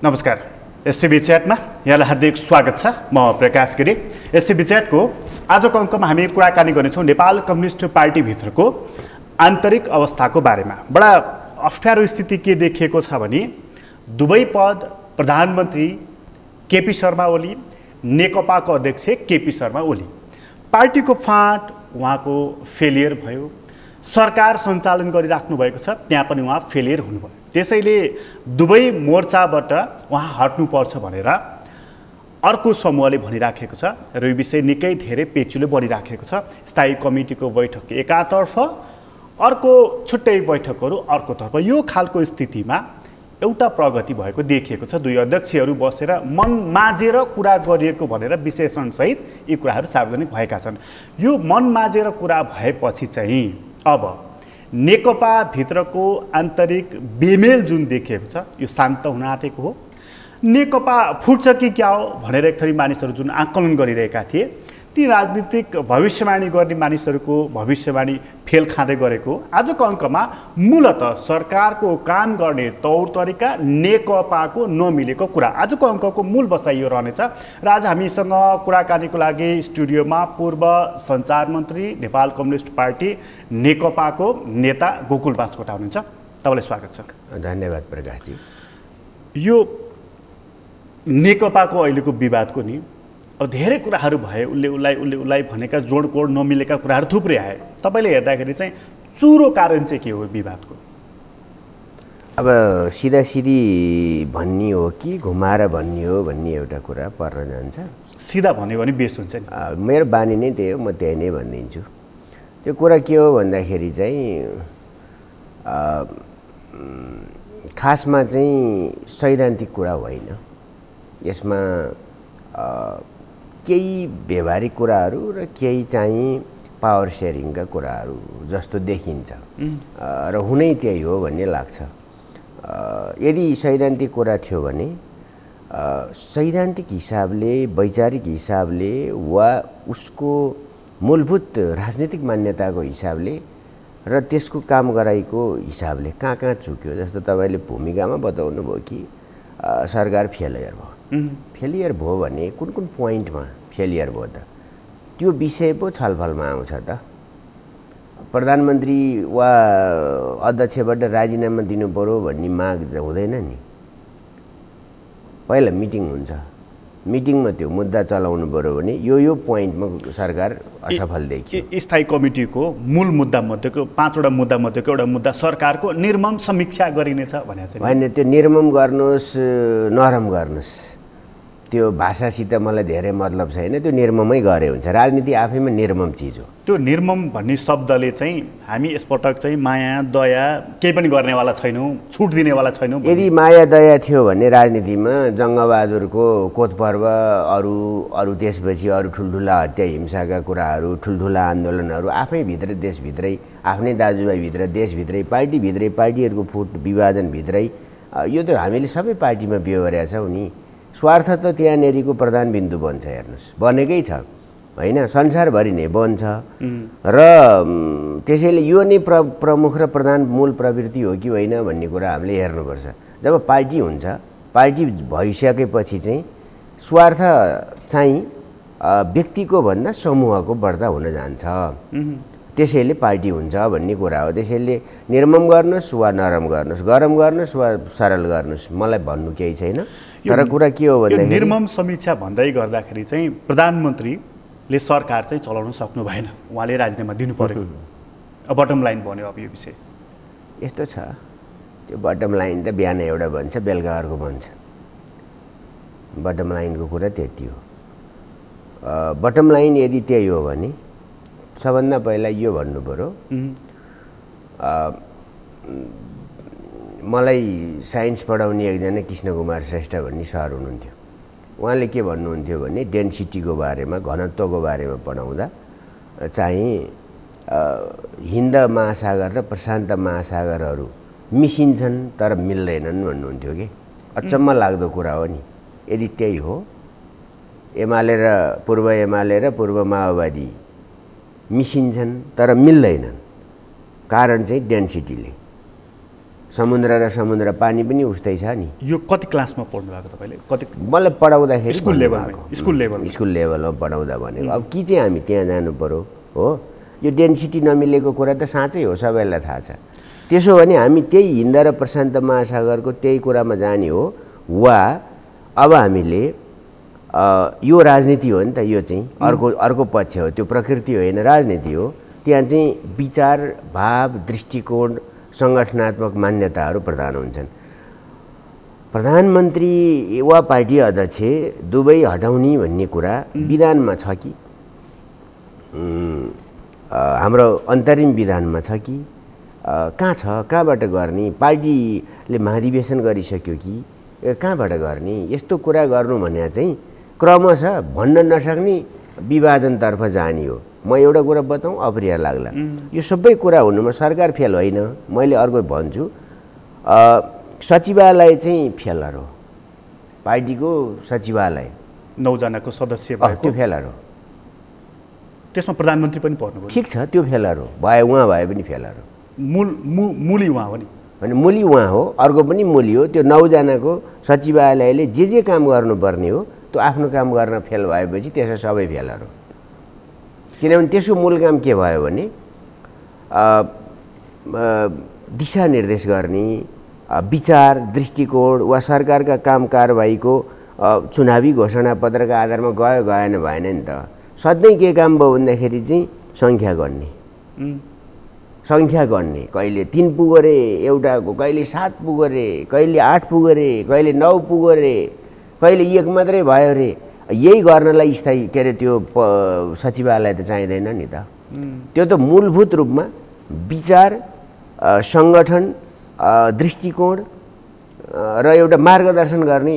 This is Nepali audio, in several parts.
नमस्कार। एसटिभी च्याटमा यहाँलाई हार्दिक स्वागत छ। म प्रकाश गिरी। एसटिभी च्याटको आजको अङ्कमा हामी कुराकानी गर्नेछौँ नेपाल कम्युनिस्ट पार्टीभित्रको आन्तरिक अवस्थाको बारेमा। बडा अप्ठ्यारो स्थिति के देखिएको छ भने दुवै पद प्रधानमन्त्री केपी शर्मा ओली, नेकपाको अध्यक्ष केपी शर्मा ओली, पार्टीको फाँट उहाँको फेलियर भयो। सरकार सञ्चालन गरिराख्नु भएको छ, त्यहाँ पनि उहाँ फेलियर हुनुभयो। त्यसैले दुवै मोर्चाबाट उहाँ हट्नुपर्छ भनेर अर्को समूहले भनिराखेको छ र यो विषय निकै धेरै पेचिलो बनिराखेको छ। स्थायी कमिटीको बैठक एकातर्फ, अर्को छुट्टै बैठकहरू अर्कोतर्फ। यो खालको स्थितिमा एउटा प्रगति भएको देखिएको छ। दुई अध्यक्षहरू बसेर मन माझेर कुरा गरिएको भनेर विश्लेषणसहित यी कुराहरू सार्वजनिक भएका छन्। यो मन माझेर कुरा भएपछि चाहिँ अब नेकपा भित्रको आन्तरिक बेमेल जुन देखिएको छ यो शान्त हुन आँटेको हो। नेकपा फुट्छ कि क्या हो भनेर एक थरी मानिसहरू जुन आकलन गरिरहेका थिए, ती राजनीतिक भविष्यवाणी गर्ने मानिसहरूको भविष्यवाणी फेल खाँदै गरेको आजको अङ्कमा मूलतः सरकारको काम गर्ने तौर तरिका नेकपाको नमिलेको कुरा आजको अङ्कको मूल बसाइ यो रहनेछ। र आज हामीसँग कुराकानीको लागि स्टुडियोमा पूर्व सञ्चार मन्त्री, नेपाल कम्युनिस्ट पार्टी नेकपाको नेता गोकुल बास्कोटा हुनुहुन्छ। तपाईँलाई स्वागत छ। धन्यवाद प्रकाशजी। यो नेकपाको अहिलेको विवादको नि अब धेरै कुराहरू भए, उसले भनेका जोडकोड नमिलेका कुराहरू थुप्रै आए। तपाईँले हेर्दाखेरि चाहिँ चुरो कारण चाहिँ के हो विवादको? अब सिधासिधी भन्ने हो कि घुमाएर भन्ने हो भन्ने एउटा कुरा पर्न जान्छ। सिधा भन्यो भने बेस हुन्छ नि। मेरो बानी नै त्यही हो, म त्यही नै भनिदिन्छु। त्यो कुरा के हो भन्दाखेरि चाहिँ खासमा चाहिँ सैद्धान्तिक कुरा होइन। यसमा केही व्यवहारिक कुराहरू र केही चाहिँ पावर सेयरिङका कुराहरू जस्तो देखिन्छ र हुनै त्यही हो भन्ने लाग्छ। यदि सैद्धान्तिक कुरा थियो भने सैद्धान्तिक हिसाबले, वैचारिक हिसाबले वा उसको मूलभूत राजनीतिक मान्यताको हिसाबले र त्यसको काम गराइको हिसाबले कहाँ कहाँ चुक्यो। जस्तो तपाईँले भूमिकामा बताउनु भयो कि सरकार फेलियर भयो। फेलियर भयो भने कुन कुन पोइन्टमा फेलियर भयो त त्यो विषय पो छलफलमा आउँछ त। प्रधानमन्त्री वा अध्यक्षबाट राजीनामा दिनु पर्यो भन्ने माग हुँदैन नि। पहिला मिटिङ हुन्छ, मिटिङमा त्यो मुद्दा चलाउनु पर्यो भने यो पोइन्टमा सरकार असफल देखियो। स्थायी कमिटीको मूल मुद्दा मध्येको 5वटा मुद्दा मध्येको एउटा मुद्दा सरकारको निर्मम समीक्षा गरिनेछ भनेको छ। होइन, त्यो निर्मम गर्नुहोस् नरम गर्नुहोस् त्यो भाषासित मलाई धेरै मतलब छैन। त्यो निर्ममै गरे हुन्छ। राजनीति आफैमा निर्मम चिज हो। त्यो निर्मम भन्ने शब्दले चाहिँ हामी यसपटक चाहिँ माया दया केही पनि गर्नेवाला छैनौँ, छुट दिनेवाला छैनौँ। यदि माया दया थियो भने राजनीतिमा जङ्गबहादुरको कोत पर्व, अरू त्यसपछि अरू ठुल्ठुला हत्या हिंसाका कुराहरू, ठुल्ठुला आन्दोलनहरू आफैभित्र देशभित्रै, आफ्नै दाजुभाइभित्र देशभित्रै, पार्टीभित्रै, पार्टीहरूको फुट विभाजनभित्रै यो त हामीले सबै पार्टीमा बेहोरेका छौँ नि। स्वार्थ त त्यहाँनेरिको प्रधान बिन्दु बन्छ। हेर्नुहोस्, बनेकै छ होइन, संसारभरि नै बन्छ र त्यसैले यो नै प्रमुख र प्रधान मूल प्रवृत्ति हो कि होइन भन्ने कुरा हामीले हेर्नुपर्छ। जब पार्टी हुन्छ, पार्टी भइसकेपछि चाहिँ स्वार्थ चाहिँ व्यक्तिको भन्दा समूहको बढ्ता हुन जान्छ। त्यसैले पार्टी हुन्छ भन्ने कुरा हो। त्यसैले निर्मम गर्नुहोस् वा नरम गर्नुहोस्, गरम गर्नुहोस् वा सरल गर्नुहोस्, मलाई भन्नु केही छैन। तर कुरा के हो भन्दाखेरि निर्मम समीक्षा भन्दै गर्दाखेरि चाहिँ प्रधानमन्त्रीले सरकार चाहिँ चलाउन सक्नु भएन, उहाँले राजीनामा दिनु पर्यो। बटम लाइन भन्यो अब यो विषय यस्तो छ। त्यो बटम लाइन त बिहान एउटा भन्छ, बेलुका अर्को भन्छ। बटम लाइनको कुरा त्यति हो। बटम लाइन यदि त्यही हो भने सबभन्दा पहिला यो भन्नु पर्यो, मलाई साइन्स पढाउने एकजना कृष्णकुमार श्रेष्ठ भन्ने सर हुनुहुन्थ्यो। उहाँले के भन्नुहुन्थ्यो भने डेन्सिटीको बारेमा, घनत्वको बारेमा पढाउँदा चाहिँ हिन्द महासागर र प्रशान्त महासागरहरू मिसिन्छन् तर मिल्दैनन् भन्नुहुन्थ्यो कि। अचम्म लाग्दो कुरा हो नि। यदि त्यही हो, एमाले र पूर्व माओवादी मिसिन्छन् तर मिल्दैनन्, कारण चाहिँ डेन्सिटीले। समुद्र र समुद्र पानी पनि उस्तै छ नि। यो कति क्लासमा पढ्नु भएको तपाईँले? कति मलाई पढाउँदाखेरि स्कुल लेभलमा पढाउँदा भनेको अब कि चाहिँ हामी त्यहाँ जानु पर्यो हो? यो डेन्सिटी नमिलेको कुरा त साँच्चै हो, सबैलाई थाहा छ। त्यसो भने हामी त्यही हिन्द र प्रशान्त महासागरको त्यही कुरामा जाने हो वा अब हामीले यो राजनीति हो नि त, यो चाहिँ अर्को पक्ष हो, त्यो प्रकृति होइन राजनीति हो। त्यहाँ चाहिँ विचार, भाव, दृष्टिकोण, सङ्गठनात्मक मान्यताहरू प्रधान हुन्छन्। प्रधानमन्त्री वा पार्टी अध्यक्ष दुवै हटाउने भन्ने कुरा विधानमा छ कि, हाम्रो अन्तरिम विधानमा छ कि कहाँ छ? कहाँबाट गर्ने? पार्टीले महाधिवेशन गरिसक्यो कि कहाँबाट गर्ने? यस्तो कुरा गर्नु भने चाहिँ क्रमशः भन्न नसक्ने विभाजनतर्फ जाने हो। म एउटा कुरा बताउँ, अप्रिय लाग्ला, यो सबै कुरा हुनुमा सरकार फेल होइन, मैले अर्को भन्छु, सचिवालय चाहिँ फेलर हो। पार्टीको सचिवालय 9 जनाको सदस्य भएको त्यो फेलर हो। त्यसमा प्रधानमन्त्री पनि पर्नुभयो। ठिक छ, त्यो फेलर हो, उहाँ भए पनि फेलर हो। मूली उहाँ हो नि, अनि मूली उहाँ हो, अर्को पनि मूली हो। त्यो 9 जनाको सचिवालयले जे काम गर्नुपर्ने हो त्यो आफ्नो काम गर्न फेल भएपछि त्यसो सबै फेलर हो। किनभने त्यसको मूल काम के भयो भने दिशानिर्देश गर्ने, विचार, दृष्टिकोण वा सरकारका काम कारबाहीको चुनावी घोषणापत्रका आधारमा गयो गएन भएन नि त। सधैँ के काम भयो भन्दाखेरि चाहिँ सङ्ख्या गर्ने, कहिले 3 पुग्यो रे एउटाको, कहिले 7 पुग्यो रे, कहिले 8 पुग्यो रे, कहिले 9 पुग्यो रे, कहिले 1 मात्रै भयो रे। यही गर्नलाई स्थायी के अरे त्यो सचिवालय त चाहिँदैन नि त। त्यो त मूलभूत रूपमा विचार, सङ्गठन, दृष्टिकोण र एउटा मार्गदर्शन गर्ने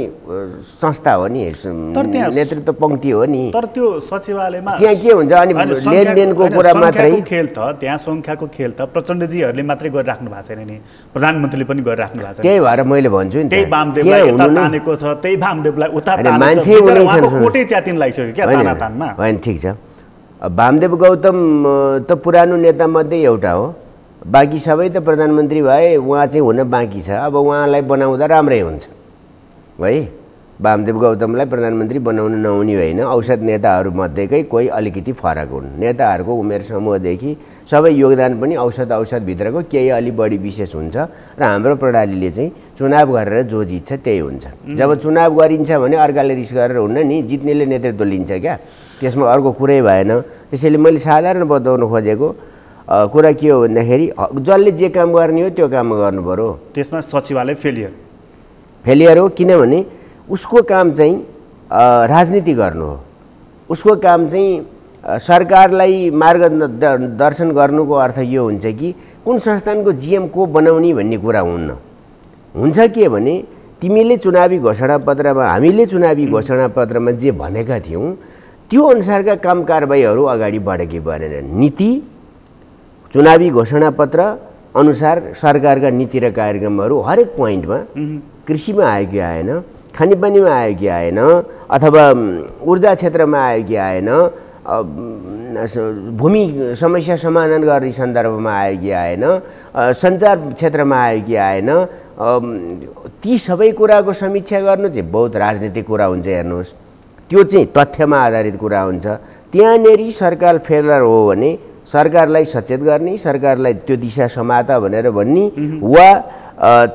संस्था हो नि, नेतृत्व पङ्क्ति हो नि। तर त्यो सचिवालयमा त्यहाँ के हुन्छ अनि लेनदेनको कुरा मात्रै खेल त, त्यहाँ सङ्ख्याको खेल त प्रचण्डजीहरूले मात्रै गरिराख्नु भएको छैन नि, प्रधानमन्त्रीले पनि गरिराख्नु भएको छैन। त्यही भएर मैले भन्छु नि, त्यही वामदेवलाई यता तानेको छ, त्यही वामदेवलाई उता मान्छे कोटै च्यातिन लागिसक्यो क्या तानातानमा। होइन, ठिक छ, वामदेव गौतम त पुरानो नेतामध्ये एउटा हो, बाँकी सबै त प्रधानमन्त्री भए, उहाँ चाहिँ हुन बाँकी छ। अब उहाँलाई बनाउँदा राम्रै हुन्छ है। वामदेव गौतमलाई प्रधानमन्त्री बनाउनु नहुने होइन, औसत नेताहरूमध्येकै कोही अलिकति फरक हुन्। नेताहरूको उमेर समूहदेखि सबै योगदान पनि औसतभित्रको केही अलि बढी विशेष हुन्छ र हाम्रो प्रणालीले चाहिँ चुनाव गरेर जो जित्छ त्यही हुन्छ। जब चुनाव गरिन्छ भने अर्काले रिस गरेर हुन्न नि, जित्नेले नेतृत्व लिन्छ क्या, त्यसमा अर्को कुरै भएन। त्यसैले मैले साधारण बताउनु खोजेको कुरा के हो भन्दाखेरि जसले जे काम गर्ने हो त्यो काम गर्नु पर्यो। त्यसमा सचिवालय फेलियर हो, किनभने उसको काम चाहिँ राजनीति गर्नु हो। उसको काम चाहिँ सरकारलाई मार्गदर्शन गर्नुको अर्थ यो हुन्छ कि कुन संस्थानको जिएम को बनाउने भन्ने कुरा हुन्न। हुन्छ के भने तिमीले चुनावी घोषणापत्रमा, हामीले चुनावी घोषणापत्रमा जे भनेका थियौँ त्यो अनुसारका काम कारबाहीहरू अगाडि बढे कि बढेन। नीति, चुनावी घोषणापत्र अनुसार सरकारका नीति र कार्यक्रमहरू हरेक पोइन्टमा, कृषिमा आयो कि आएन, खानेपानीमा आयो कि आएन, अथवा ऊर्जा क्षेत्रमा आयो कि आएन, भूमि समस्या समाधान गर्ने सन्दर्भमा आयो कि आएन, सञ्चार क्षेत्रमा आयो कि आएन, ती सबै कुराको समीक्षा गर्नु चाहिँ बहुत राजनीतिक कुरा हुन्छ। हेर्नुहोस्, त्यो चाहिँ तथ्यमा आधारित कुरा हुन्छ। त्यहाँनेरि सरकार फेलर हो भने सरकारलाई सचेत गर्ने, सरकारलाई त्यो दिशा समाता भनेर भन्ने, वा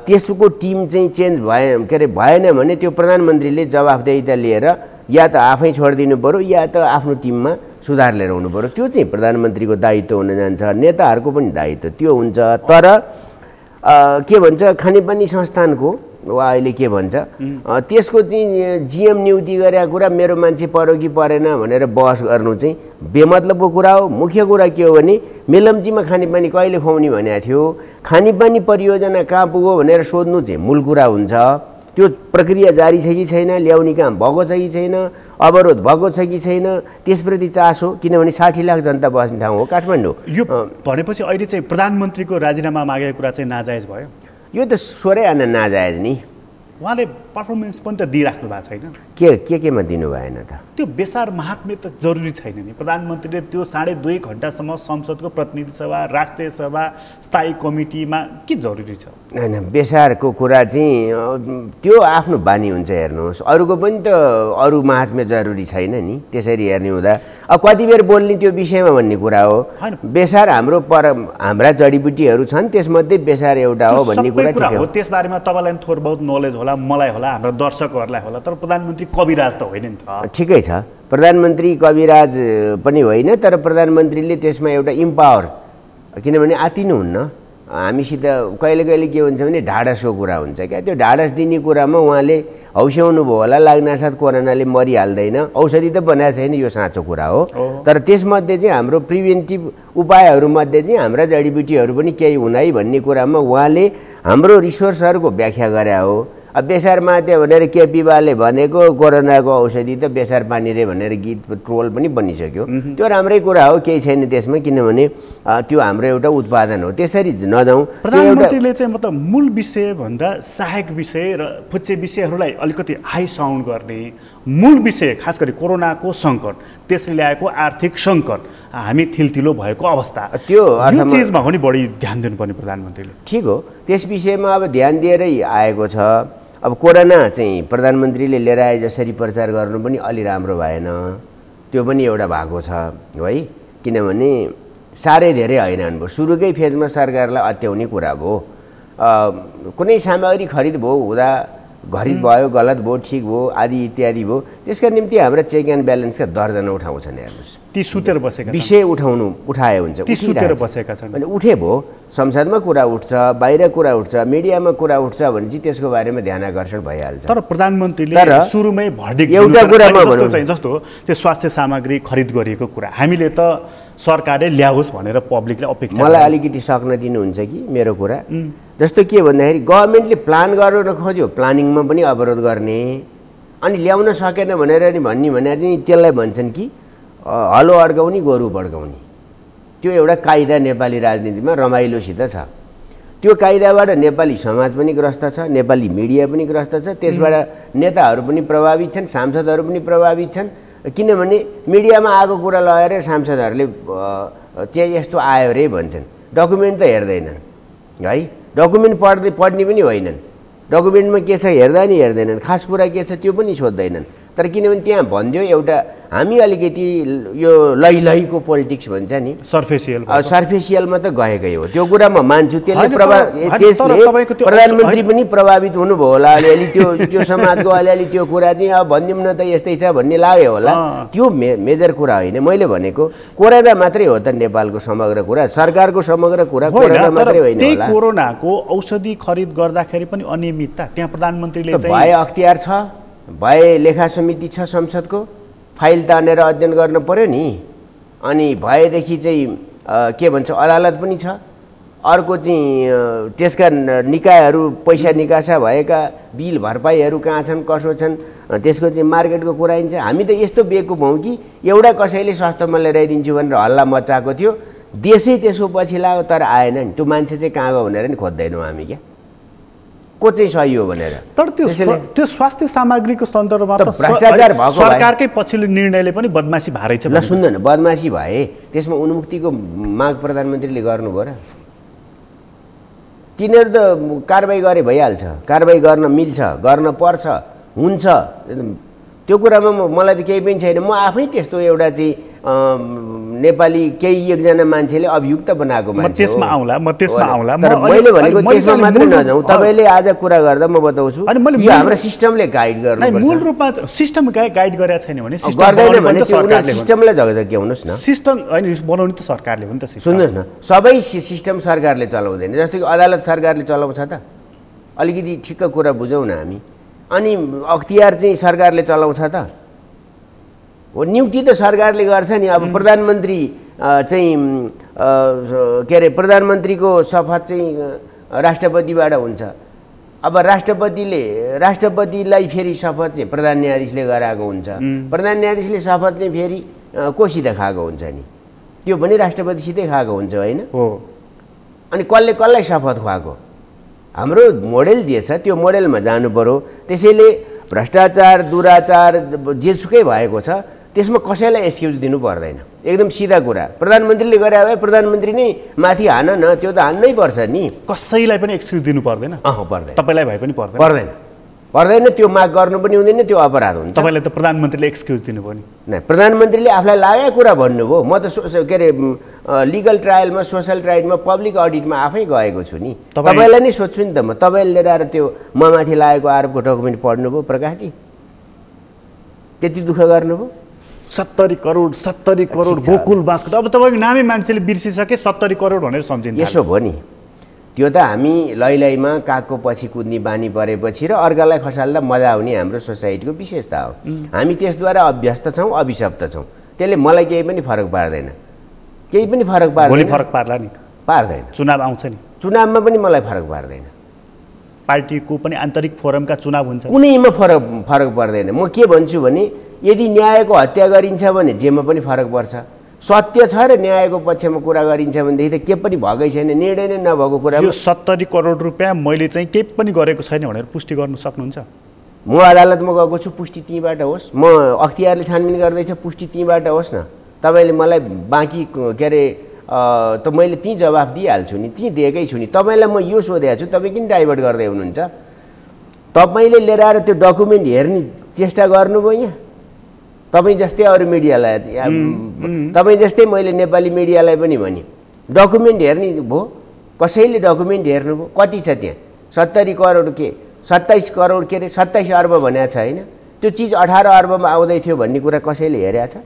त्यसको टिम चाहिँ चेन्ज भएन भने त्यो प्रधानमन्त्रीले जवाफदेहिता लिएर या त आफै छोडिदिनु पर्यो या त आफ्नो टिममा सुधार लिएर आउनु पर्यो। त्यो चाहिँ प्रधानमन्त्रीको दायित्व हुन जान्छ, नेताहरूको पनि दायित्व त्यो हुन्छ। तर के भन्छ, खानेपानी संस्थानको वा अहिले के भन्छ त्यसको चाहिँ जिएम नियुक्ति गरेका कुरा मेरो मान्छे पर्यो कि परेन भनेर बहस गर्नु चाहिँ बेमतलबको कुरा हो। मुख्य कुरा के हो भने मेलम्चीमा खानेपानी कहिले खुवाउने भनेको थियो, खानेपानी परियोजना कहाँ पुग्यो भनेर सोध्नु चाहिँ मूल कुरा हुन्छ। त्यो प्रक्रिया जारी छ कि छैन, ल्याउने काम भएको छ कि छैन, अवरोध भएको छ कि छैन, त्यसप्रति चासो। किनभने 60 लाख जनता बस्ने ठाउँ हो काठमाडौँ। यो भनेपछि अहिले चाहिँ प्रधानमन्त्रीको राजीनामा मागेको कुरा चाहिँ नाजायज भयो? यो त स्वरै आन नाजायज नि। उहाँले पर्फर्मेन्स पनि त दिइराख्नु भएको छैन। केमा दिनु भएन त? त्यो बेसार महात्म्य त जरुरी छैन नि। प्रधानमन्त्रीले त्यो 2.5 घण्टासम्म संसदको प्रतिनिधि सभा, राष्ट्रिय सभा, स्थायी कमिटीमा के जरुरी छ? होइन, बेसारको कुरा चाहिँ त्यो आफ्नो बानी हुन्छ। हेर्नुहोस्, अरूको पनि त अरू महात्म्य जरुरी छैन नि। त्यसरी हेर्ने हुँदा अब कति बेर बोल्ने त्यो विषयमा भन्ने कुरा हो। बेसार हाम्रा जडीबुटीहरू छन्, त्यसमध्ये बेसार एउटा हो भन्ने कुरा हो। त्यसबारेमा तपाईँलाई थोर बहुत नलेज होला, मलाई होला, हाम्रा दर्शकहरूलाई होला, तर प्रधानमन्त्री कविराज त होइन नि त। ठिकै छ, प्रधानमन्त्री कविराज पनि होइन, तर प्रधानमन्त्रीले त्यसमा एउटा इम्पावर, किनभने आतिनुहुन्न। हामीसित कहिले कहिले के हुन्छ भने ढाडसको कुरा हुन्छ क्या। त्यो ढाडस दिने कुरामा उहाँले हौस्याउनु भयो होला, लाग्नासाथ कोरोनाले मरिहाल्दैन, औषधि त बनाएको छैन, यो साँचो कुरा हो। तर त्यसमध्ये चाहिँ हाम्रो प्रिभेन्टिभ उपायहरूमध्ये चाहिँ हाम्रा जडीबुटीहरू पनि केही हुन् है भन्ने कुरामा उहाँले हाम्रो रिसोर्सहरूको व्याख्या गरे हो। अब बेसार मात्यो भनेर केपी बाले भनेको कोरोनाको औषधि त बेसार पानी रे भनेर गीत ट्रोल पनि बनिसक्यो। त्यो राम्रै कुरा हो, केही छैन त्यसमा, किनभने त्यो हाम्रो एउटा उत्पादन हो। त्यसरी नजाउँ। प्रधानमन्त्रीले चाहिँ मतलब मूल विषयभन्दा सहायक विषय र फुच्चे विषयहरूलाई अलिकति हाई साउन्ड गर्ने, मूल विषय खास गरी कोरोनाको सङ्कट, त्यसले ल्याएको आर्थिक सङ्कट, हामी थिलथिलो भएको अवस्था, त्यो चिजमा हो नि बढी ध्यान दिनुपर्ने प्रधानमन्त्रीले। ठिक हो, त्यस विषयमा अब ध्यान दिएरै आएको छ। अब कोरोना चाहिँ प्रधानमन्त्रीले लिएर आए जसरी प्रचार गर्नु पनि अलि राम्रो भएन, त्यो पनि एउटा भएको छ है। किनभने साह्रै धेरै हैरान भयो। सुरुकै फेजमा सरकारलाई अत्याउने कुरा भयो। कुनै सामग्री खरिद भयो हुँदा खरिद भयो, गलत भयो, ठिक भयो, आदि इत्यादि भयो। त्यसका निम्ति हाम्रा चेक एन्ड ब्यालेन्सका दर्जना उठाउँछन्। हेर्नुहोस्, ती सुतेर बसेका विषय उठाए हुन्छ, ती सुतेर बसेका छन्। अनि उठे भयो, संसदमा कुरा उठ्छ, बाहिर कुरा उठ्छ, मिडियामा कुरा उठ्छ भने चाहिँ त्यसको बारेमा ध्यान आकर्षण भइहाल्छ। तर प्रधानमन्त्रीले सुरुमै भर्डिक्ट एउटा कुरामा जस्तो त्यो स्वास्थ्य सामग्री खरिद गरिएको कुरा हामीले त सरकारले ल्याओस् भनेर पब्लिकले अपेक्षा। मलाई अलिकति सक्न दिनुहुन्छ कि मेरो कुरा? जस्तो के भन्दाखेरि गभर्मेन्टले प्लान गरेर खोज्यो, प्लानिङमा पनि अवरोध गर्ने, अनि ल्याउन सकेन भनेर नि भन्ने भने चाहिँ त्यसलाई भन्छन् कि हलो अड्काउने, गोरु बड्काउने। त्यो एउटा कायदा नेपाली राजनीतिमा रमाइलोसित छ। त्यो कायदाबाट नेपाली समाज पनि ग्रस्त छ, नेपाली मिडिया पनि ग्रस्त छ, त्यसबाट नेताहरू पनि प्रभावित छन्, सांसदहरू पनि प्रभावित छन्। किनभने मिडियामा आएको कुरा लगेर सांसदहरूले त्यही यस्तो आयो रे भन्छन्, डकुमेन्ट त हेर्दैनन् है, डकुमेन्ट पढ्ने पनि होइनन्, डकुमेन्टमा के छ हेर्दा नि हेर्दैनन्, खास कुरा के छ त्यो पनि सोध्दैनन्। तर किनभने त्यहाँ भनिदियो एउटा हामी अलिकति यो लैलैको पोलिटिक्स भन्छ नि, सर्फेसियलमा त गएकै हो। त्यो कुरा म मान्छु। त्यसले प्रधानमन्त्री पनि प्रभावित हुनुभयो होला अलिअलि, त्यो समाजको अलिअलि त्यो कुरा चाहिँ अब भनिदिउँ न त यस्तै छ भन्ने लाग्यो होला। त्यो मेजर कुरा होइन। मैले भनेको कोरोना मात्रै हो त नेपालको समग्र कुरा, सरकारको समग्र कुरा कोरोना मात्रै होइन होला। कोरोनाको औषधि खरिद गर्दाखेरि पनि अनियमितता त्यहाँ प्रधानमन्त्रीले चाहिँ भए अख्तियार छ, भए लेखा समिति छ संसदको, फाइल तानेर अध्ययन गर्न पर्यो नि। अनि भएदेखि चाहिँ के भन्छ अदालत पनि छ। अर्को चाहिँ त्यसका निकायहरू पैसा निकासा भएका बिल भरपाईहरू कहाँ छन्, कसो छन्, त्यसको चाहिँ मार्केटको कुरा आइन्छ। हामी त यस्तो बेकुफ हौँ कि एउटा कसैले सस्तोमा ल्याइदिन्छु भनेर हल्ला मचाएको थियो, देशै त्यसको पछि लाग्यो, तर आएन नि। त्यो मान्छे चाहिँ कहाँ गयो भनेर नि खोज्दैनौँ हामी, क्या को चाहिँ सही हो भनेर। तर त्यो स्वास्थ्य सामग्रीको सन्दर्भमा त भ्रष्टाचार भएको सरकारकै पछिल्लो निर्णयले पनि बदमासी भारै छ। ल सुन्दैन, बदमासी भए त्यसमा उन्मुक्तिको माग प्रधानमन्त्रीले गर्नुभयो र? तिनीहरू त कारबाही गरे भइहाल्छ, कारबाही गर्न मिल्छ, गर्न पर्छ, हुन्छ। त्यो कुरामा मलाई त केही पनि छैन। म आफै त्यस्तो एउटा चाहिँ नेपाली केही एकजना मान्छेले अभियुक्त बनाएको मान्छे हो। म त्यसमा आउँला। मैले भनेको त्यसमा मात्रै नजाउँ। तपाईँले आज कुरा गर्दा म बताउँछु यो हाम्रो सिस्टमले गाइड गर्नुपर्छ। मूल रूपमा सिस्टम गाइड गरेको छैन भने गर्दैन भने सिस्टमलाई झगझग्याउनुहोस् न। सिस्टम होइन, बनाउने त सरकारले हो नि त। सुन्नुहोस् न, सबै सिस्टम सरकारले चलाउँदैन। जस्तो कि अदालत सरकारले चलाउँछ त, अलिकति ठिक्क कुरा बुझौँ न हामी। अनि अख्तियार चाहिँ सरकारले चलाउँछ त हो, नियुक्ति त सरकारले गर्छ नि। अब प्रधानमन्त्री चाहिँ के अरे प्रधानमन्त्रीको शपथ चाहिँ राष्ट्रपतिबाट हुन्छ। अब राष्ट्रपतिलाई फेरि शपथ चाहिँ प्रधान न्यायाधीशले गराएको हुन्छ। प्रधान न्यायाधीशले शपथ चाहिँ फेरि कोसित खाएको हुन्छ नि, त्यो पनि राष्ट्रपतिसितै खाएको हुन्छ होइन? अनि कसलाई शपथ खुवाएको? हाम्रो मोडेल जे छ त्यो मोडेलमा जानु पर्यो। त्यसैले भ्रष्टाचार दुराचार जेसुकै भएको छ त्यसमा कसैलाई एक्सक्युज दिनु पर्दैन। एकदम सिधा कुरा, प्रधानमन्त्रीले गरे भए प्रधानमन्त्री नै माथि हान न, त्यो त हान्नै पर्छ नि। कसैलाई पनि एक्सक्युज दिनु पर्दैन? पर्दैन। तपाईँलाई भए पनि पर्दैन? पर्दैन, पर्दैन। त्यो माग गर्नु पनि हुँदैन, त्यो अपराध हुन्छ। तपाईँलाई त प्रधानमन्त्रीले एक्सक्युज दिनुभयो नि। नै, प्रधानमन्त्रीले आफूलाई लागेको कुरा भन्नुभयो। म त के अरे लिगल ट्रायलमा, सोसल ट्रायलमा, पब्लिक अडिटमा आफै गएको छु नि। तपाईँलाई नै सोध्छु नि त म। तपाईँले लिएर आएर त्यो ममाथि लागेको आरोपको डकुमेन्ट पढ्नुभयो प्रकाशजी? त्यति दुःख गर्नुभयो? 70 करोड गोकुल बाँसको, अब तपाईँको नामै मान्छेले बिर्सिसके 70 करोड भनेर सम्झिन्छ। यसो भयो नि, त्यो त हामी लैलैमा कागको पछि कुद्ने बानी परेपछि र अर्कालाई खसाल्दा मजा आउने हाम्रो सोसाइटीको विशेषता हो। हामी त्यसद्वारा अभ्यस्त छौँ, अभिशप्त छौँ। त्यसले मलाई केही पनि फरक पार्दैन, केही पनि फरक पार्दैन। भोलि फरक पार्ला नि? पार्दैन। चुनाव आउँछ नि, चुनावमा पनि मलाई फरक पार्दैन। पार्टीको पनि आन्तरिक फोरमका चुनाव हुन्छ, कुनैमा फरक पर्दैन। म के भन्छु भने यदि न्यायको हत्या गरिन्छ भने जेमा पनि फरक पर्छ। सत्य छ र न्यायको पक्षमा कुरा गरिन्छ भनेदेखि त के पनि भएकै छैन, निर्णय नै नभएको कुरा। यो 70 करोड रुपियाँ मैले चाहिँ केही पनि गरेको छैन भनेर पुष्टि गर्नु सक्नुहुन्छ? म अदालतमा गएको छु, पुष्टि त्यहीँबाट होस्। म अख्तियारले छानबिन गर्दैछ, पुष्टि त्यहीँबाट होस् न। तपाईँले मलाई बाँकी के अरे त मैले त्यहीँ जवाफ दिइहाल्छु नि, त्यहीँ दिएकै छु नि। तपाईँलाई म यो सोधेको छु, तपाईँ किन डाइभर्ट गर्दै हुनुहुन्छ? तपाईँले लिएर आएर त्यो डकुमेन्ट हेर्ने चेष्टा गर्नुभयो यहाँ। तपाईँ जस्तै अरू मिडियालाई, तपाईँ जस्तै मैले नेपाली मिडियालाई पनि भने डकुमेन्ट हेर्ने भयो। कसैले डकुमेन्ट हेर्नुभयो? कति छ त्यहाँ? 70 करोड के 27 करोड के अरे 27 अर्ब भनेको छ होइन? त्यो चिज 18 अर्बमा आउँदै थियो भन्ने कुरा कसैले हेरेको छ?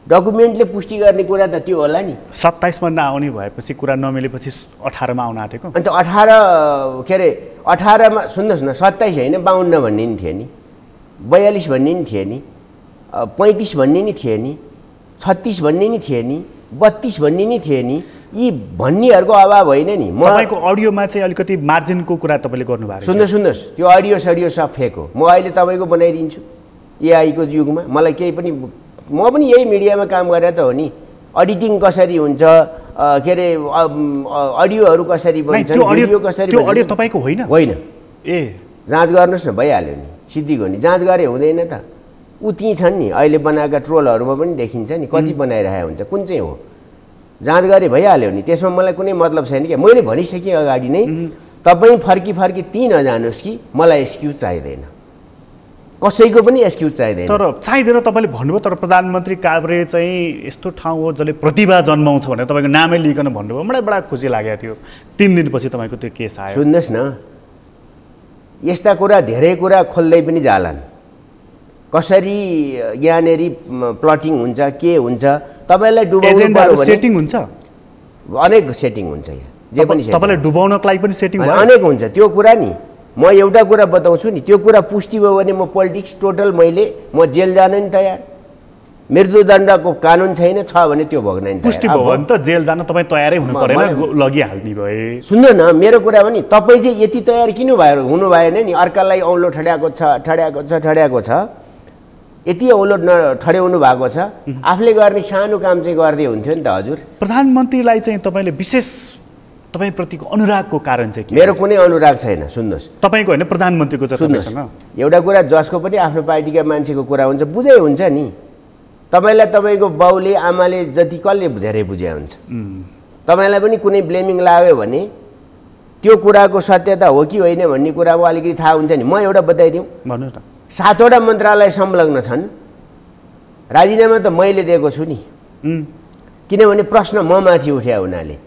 डकुमेन्टले पुष्टि गर्ने कुरा त त्यो होला नि। 27 मा नआउने भएपछि, कुरा नमिलेपछि 18 मा आउन आँटेको। अन्त 18 के अरे 18 मा सुन्नुहोस् न, 27 होइन 52 भन्ने नि थियो नि, 42 भन्ने नि थियो नि, 35 भन्ने नि थियो नि, 36 भन्ने नि थियो नि, 32 भन्ने नि थियो नि। यी भन्नेहरूको अभाव होइन नि। तपाईँको अडियोमा चाहिँ अलिकति मार्जिनको कुरा तपाईँले गर्नुभएको छ। सुन्नुहोस्, त्यो अडियो सडियो सब फेक हो। म अहिले तपाईँको बनाइदिन्छु एआईको युगमा। मलाई केही पनि, म पनि यही मिडियामा काम गरेर त हो नि। एडिटिङ कसरी हुन्छ, के अरे अडियोहरू कसरी बन्छन्, भिडियो कसरी, त्यो अडियो तपाईँको होइन? होइन। ए जाँच गर्नुहोस् न, भइहाल्यो नि, सिद्धिको नि। जाँच गरे हुँदैन त? ऊ ती छन् नि अहिले बनाएका ट्रोलहरूमा पनि देखिन्छ नि, कति बनाइरहेको हुन्छ, कुन चाहिँ हो। जाँच गरे भइहाल्यो नि, त्यसमा मलाई कुनै मतलब छैन क्या। मैले भनिसकेँ अगाडि नै, तपाईँ फर्की त्यहीँ नजानुहोस् कि मलाई एक्सक्युज चाहिँदैन, कसैको पनि एक्सक्युज चाहिँदैन। तर चाहिँदैन तपाईँले भन्नुभयो। तर प्रधानमन्त्री कार्यालय चाहिँ यस्तो ठाउँ हो जसले प्रतिभा जन्माउँछ भनेर तपाईँको नामै लिइकन भन्नुभयो। मलाई बडा खुसी लागेको थियो। 3 दिनपछि तपाईँको त्यो केस आयो। सुन्नुहोस् न, यस्ता कुरा धेरै कुरा खोल्दै पनि जालान्। कसरी यहाँनेरि प्लटिङ हुन्छ, के हुन्छ, तपाईँलाई डुबाउनु पर्यो भने सेटिङ हुन्छ, अनेक सेटिङ हुन्छ यहाँ। जे पनि तपाईँलाई डुबाउनको लागि पनि सेटिङ अनेक हुन्छ। त्यो कुरा नि म एउटा कुरा बताउँछु नि, त्यो कुरा पुष्टि भयो भने म पोलिटिक्स टोटल म जेल जान नि तयार। मृत्युदण्डको कानुन छैन, छ भने त्यो भोग्न नि पुष्टि भयो भने त जेल जान तपाईँ तयारै हुनु परेन, लगिहाल्ने भए। सुन्नु न, मेरो कुरा पनि तपाईँ चाहिँ यति तयार किन हुनु भएन नि? अर्कालाई औँलो ठड्याएको छ, यति औँलो ठड्याउनु भएको छ, आफूले गर्ने सानो काम चाहिँ गर्दै हुन्थ्यो नि त हजुर। प्रधानमन्त्रीलाई चाहिँ तपाईँले विशेष तपाईँप्रतिको अनुरागको कारण चाहिँ के? मेरो कुनै अनुराग छैन। सुन्नुहोस्, तपाईँको होइन, प्रधानमन्त्रीको छ तपाईँसँग। एउटा कुरा, जसको पनि आफ्नो पार्टीका मान्छेको कुरा हुन्छ, बुझै हुन्छ नि। तपाईँलाई तपाईँको बाउले आमाले जति कसले धेरै बुझे हुन्छ। तपाईँलाई पनि कुनै ब्लेमिङ लाग्यो भने त्यो कुराको सत्यता हो कि होइन भन्ने कुराको अलिकति थाहा हुन्छ नि। म एउटा बताइदिउँ, भन्नुहोस् न। 7वटा मन्त्रालय संलग्न छन्। राजीनामा त मैले दिएको छु नि, किनभने प्रश्न म माथि उठ्या हुनाले।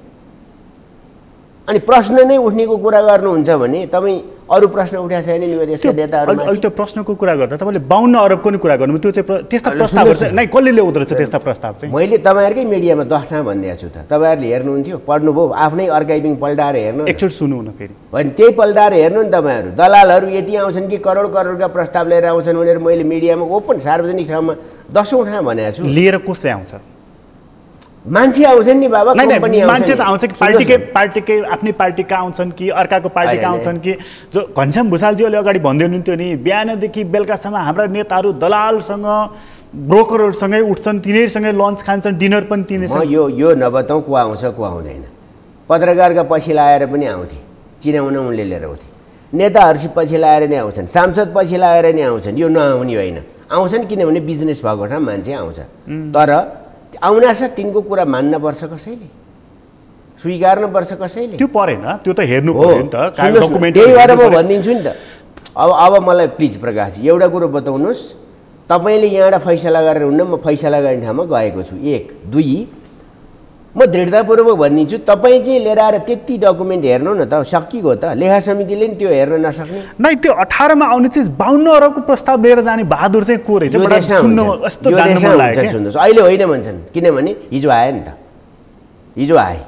अनि प्रश्न नै उठ्नेको कुरा गर्नुहुन्छ भने तपाईँ अरू प्रश्न उठाएको छैन नि देशका नेताहरू। अहिले त्यो प्रश्नको कुरा गर्दा तपाईँले 52 अरबको नि कुरा गर्नु, त्यो चाहिँ त्यस्ता प्रस्तावहरू चाहिँ नै कसले ल्याउँदो रहेछ? त्यस्ता प्रस्ताव चाहिँ मैले तपाईँहरूकै मिडियामा 10 ठाउँ भनिदिएको छु त। तपाईँहरूले हेर्नुहुन्थ्यो, पढ्नुभयो, आफ्नै अर्काइभिङ पल्टाएर हेर्नु। एकचोटि सुन्नु न फेरि। भने त्यही पल्टाएर हेर्नु नि तपाईँहरू। दलालहरू यति आउँछन् कि करोडका प्रस्ताव लिएर आउँछन् भनेर मैले मिडियामा ओपन सार्वजनिक ठाउँमा 10औं ठाउँ भनेको छु। लिएर कसले आउँछ? मान्छे आउँछन् नि बाबा, कम्पनी आउँछ। मान्छे त आउँछ कि पार्टीकै आफ्नै पार्टीका आउँछन् कि अर्काको पार्टीका आउँछन् कि? जो घनश्याम भुषालजीले अगाडि भन्दै हुनुहुन्थ्यो नि, बिहानदेखि बेलुकासम्म हाम्रा नेताहरू दलालसँग ब्रोकरहरूसँगै उठ्छन्, तिनीहरूसँगै लन्च खान्छन्, डिनर पनि तिनीसँग। यो नबताउँ को आउँछ को आउँदैन। पत्रकारका पछि लाएर पनि आउँथे, चिनाउन उनले लिएर आउँथे। नेताहरू पछि लगाएर नै आउँछन्, सांसद पछि लगाएर नै आउँछन्। यो नआउने होइन, आउँछन् किनभने बिजनेस भएको ठाउँ मान्छे आउँछ। तर आउनासाथ तिनको कुरा मान्नुपर्छ कसैले, स्वीकार्नुपर्छ कसैले। त्यो परेन, त्यो त हेर्नु पर्यो नि त, डकुमेन्ट। त्यही भएर म भनिदिन्छु नि त। अब मलाई प्लिज प्रकाशजी एउटा कुरो बताउनुहोस्, तपाईँले यहाँबाट फैसला गरेर हुन्न, म फैसला गर्ने ठाउँमा गएको छु। 1 2 म दृढतापूर्वक भनिदिन्छु, तपाईँ चाहिँ लिएर आएर त्यति डकुमेन्ट हेर्नु न त, सकिगयो त। लेखा समितिले नि त्यो हेर्न नसक्ने? नै, त्यो 18 मा आउने चिज 52 अरबको प्रस्ताव लिएर जाने बहादुर चाहिँ को रहेछ? यस्तो जान्न मन लाग्यो। सुन्नुहोस्, अहिले होइन भन्छन् किनभने हिजो आयो नि त, हिजो आए,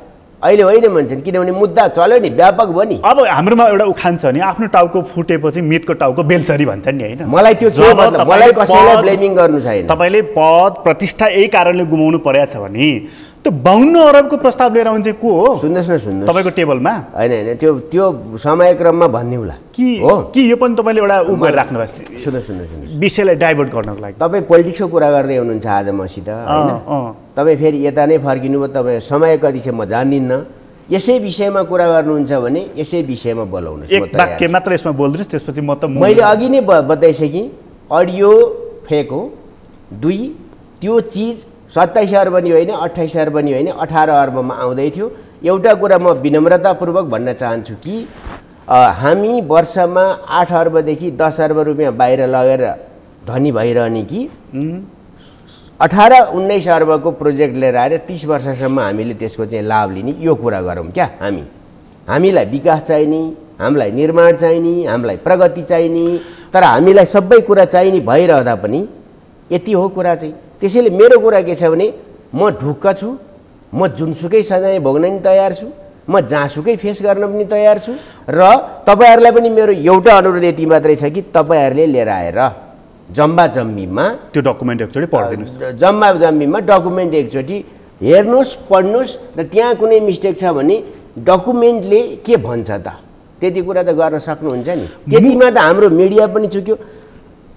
अहिले होइन भन्छन् किनभने मुद्दा चल्यो नि, व्यापक भयो नि। अब हाम्रोमा एउटा उखान छ नि, आफ्नो टाउको फुटेपछि मितको टाउको बेलसरी भन्छन् नि, होइन? मलाई त्यो मलाई कसैलाई ब्लेमिङ गर्नु छैन। तपाईँले पद प्रतिष्ठा यही कारणले गुमाउनु परेछ भने त्यो 52 अरबको प्रस्ताव लिएर आउने चाहिँ को हो? सुन्नुहोस् न, सुन्नुहोस्, तपाईँको टेबलमा होइन होइन, त्यो समयक्रममा भनिदिउँला कि यो पनि तपाईँले एउटा उ गरेर राख्नु भएको? सुन्नुहोस्, विषयलाई डाइभर्ट गर्नको लागि तपाईँ पोलिटिक्सको कुरा गर्दै हुनुहुन्छ आज मसित, होइन? तपाईँ फेरि यता नै फर्किनु भयो। तपाईँ समय कति छ म जान्दिनँ। यसै विषयमा कुरा गर्नुहुन्छ भने यसै विषयमा बोलाउनुहोस्। एक वाक्य मात्र यसमा बोल्दिनुहोस्, त्यसपछि म त मैले अघि नै बताइसकेँ, अडियो फेक हो। 2 त्यो चिज 27 अर्ब पनि होइन, 28 अर्ब पनि होइन, 18 अर्बमा आउँदै थियो। एउटा कुरा म विनम्रतापूर्वक भन्न चाहन्छु कि हामी वर्षमा 8 अर्बदेखि 10 अर्ब रुपियाँ बाहिर लगेर धनी भइरहने कि 18-19 अर्बको प्रोजेक्ट लिएर आएर 30 वर्षसम्म हामीले त्यसको चाहिँ लाभ लिने, यो कुरा गरौँ क्या। हामीलाई विकास चाहिने, हामीलाई निर्माण चाहिने, हामीलाई प्रगति चाहिने, तर हामीलाई सबै कुरा चाहिने भइरहँदा पनि यति हो कुरा चाहिँ। त्यसैले मेरो कुरा के छ भने म ढुक्क छु, म जुनसुकै सजाय भोग्न नि तयार छु, म जहाँसुकै फेस गर्न पनि तयार छु। र तपाईँहरूलाई पनि मेरो एउटा अनुरोध यति मात्रै छ कि तपाईँहरूले लिएर आएर जम्बा जम्मीमा त्यो डकुमेन्ट एकचोटि पढिदिनुहोस्। जम्बा जम्मीमा डकुमेन्ट एकचोटि हेर्नुहोस्, पढ्नुहोस्, र त्यहाँ कुनै मिस्टेक छ भने डकुमेन्टले के भन्छ त त्यति कुरा त गर्न सक्नुहुन्छ नि। त्यतिमा त हाम्रो मिडिया पनि चुक्यो।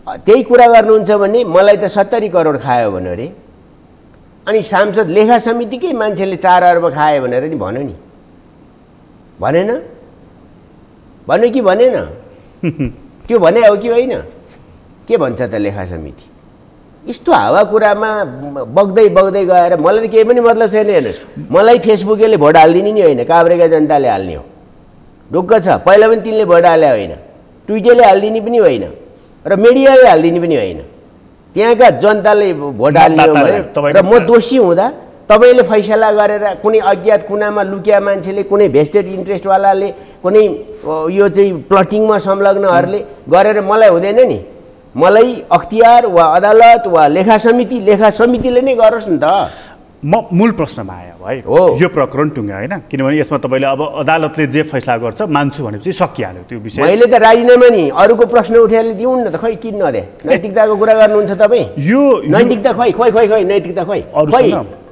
त्यही कुरा गर्नुहुन्छ भने मलाई त 70 करोड खायो भन्यो अरे, अनि सांसद लेखा समितिकै मान्छेले 4 अर्ब खायो भनेर नि भन्यो नि, भनेन? भन्यो कि भनेन? त्यो भने हो कि होइन? के भन्छ त लेखा समिति? यस्तो हावा कुरामा बग्दै बग्दै गएर मलाई त केही पनि मतलब छैन। हेर्नुहोस्, मलाई फेसबुकले भोट हालिदिने नि होइन, काभ्रेका जनताले हाल्ने हो। ढुक्क छ, पहिला पनि तिनले भोट हाले होइन, ट्विटरले हालिदिने पनि होइन, र मिडियाले हालिदिने पनि होइन। त्यहाँका जनताले भोट हाल्ने हो र म दोषी हुँदा तपाईँले फैसला गरेर कुनै अज्ञात कुनामा लुकिया मान्छेले, कुनै भेस्टेड इन्ट्रेस्टवालाले, कुनै यो चाहिँ प्लटिङमा संलग्नहरूले गरेर मलाई हुँदैन नि। मलाई अख्तियार वा अदालत वा लेखा समितिले नै गरोस् नि त। म मूल प्रश्नमा आएँ भाइ, यो प्रकरण टुङ्ग्यो होइन? किनभने यसमा तपाईँले अब अदालतले जे फैसला गर्छ मान्छु भनेपछि सकिहाल्यो त्यो विषय। मैले त राजीनामा नि अरूको प्रश्न उठाएर दिउँ न त, खै किन नदे? नैतिकताको कुरा गर्नुहुन्छ तपाईँ? यो नैतिकता खै नैतिकता खै?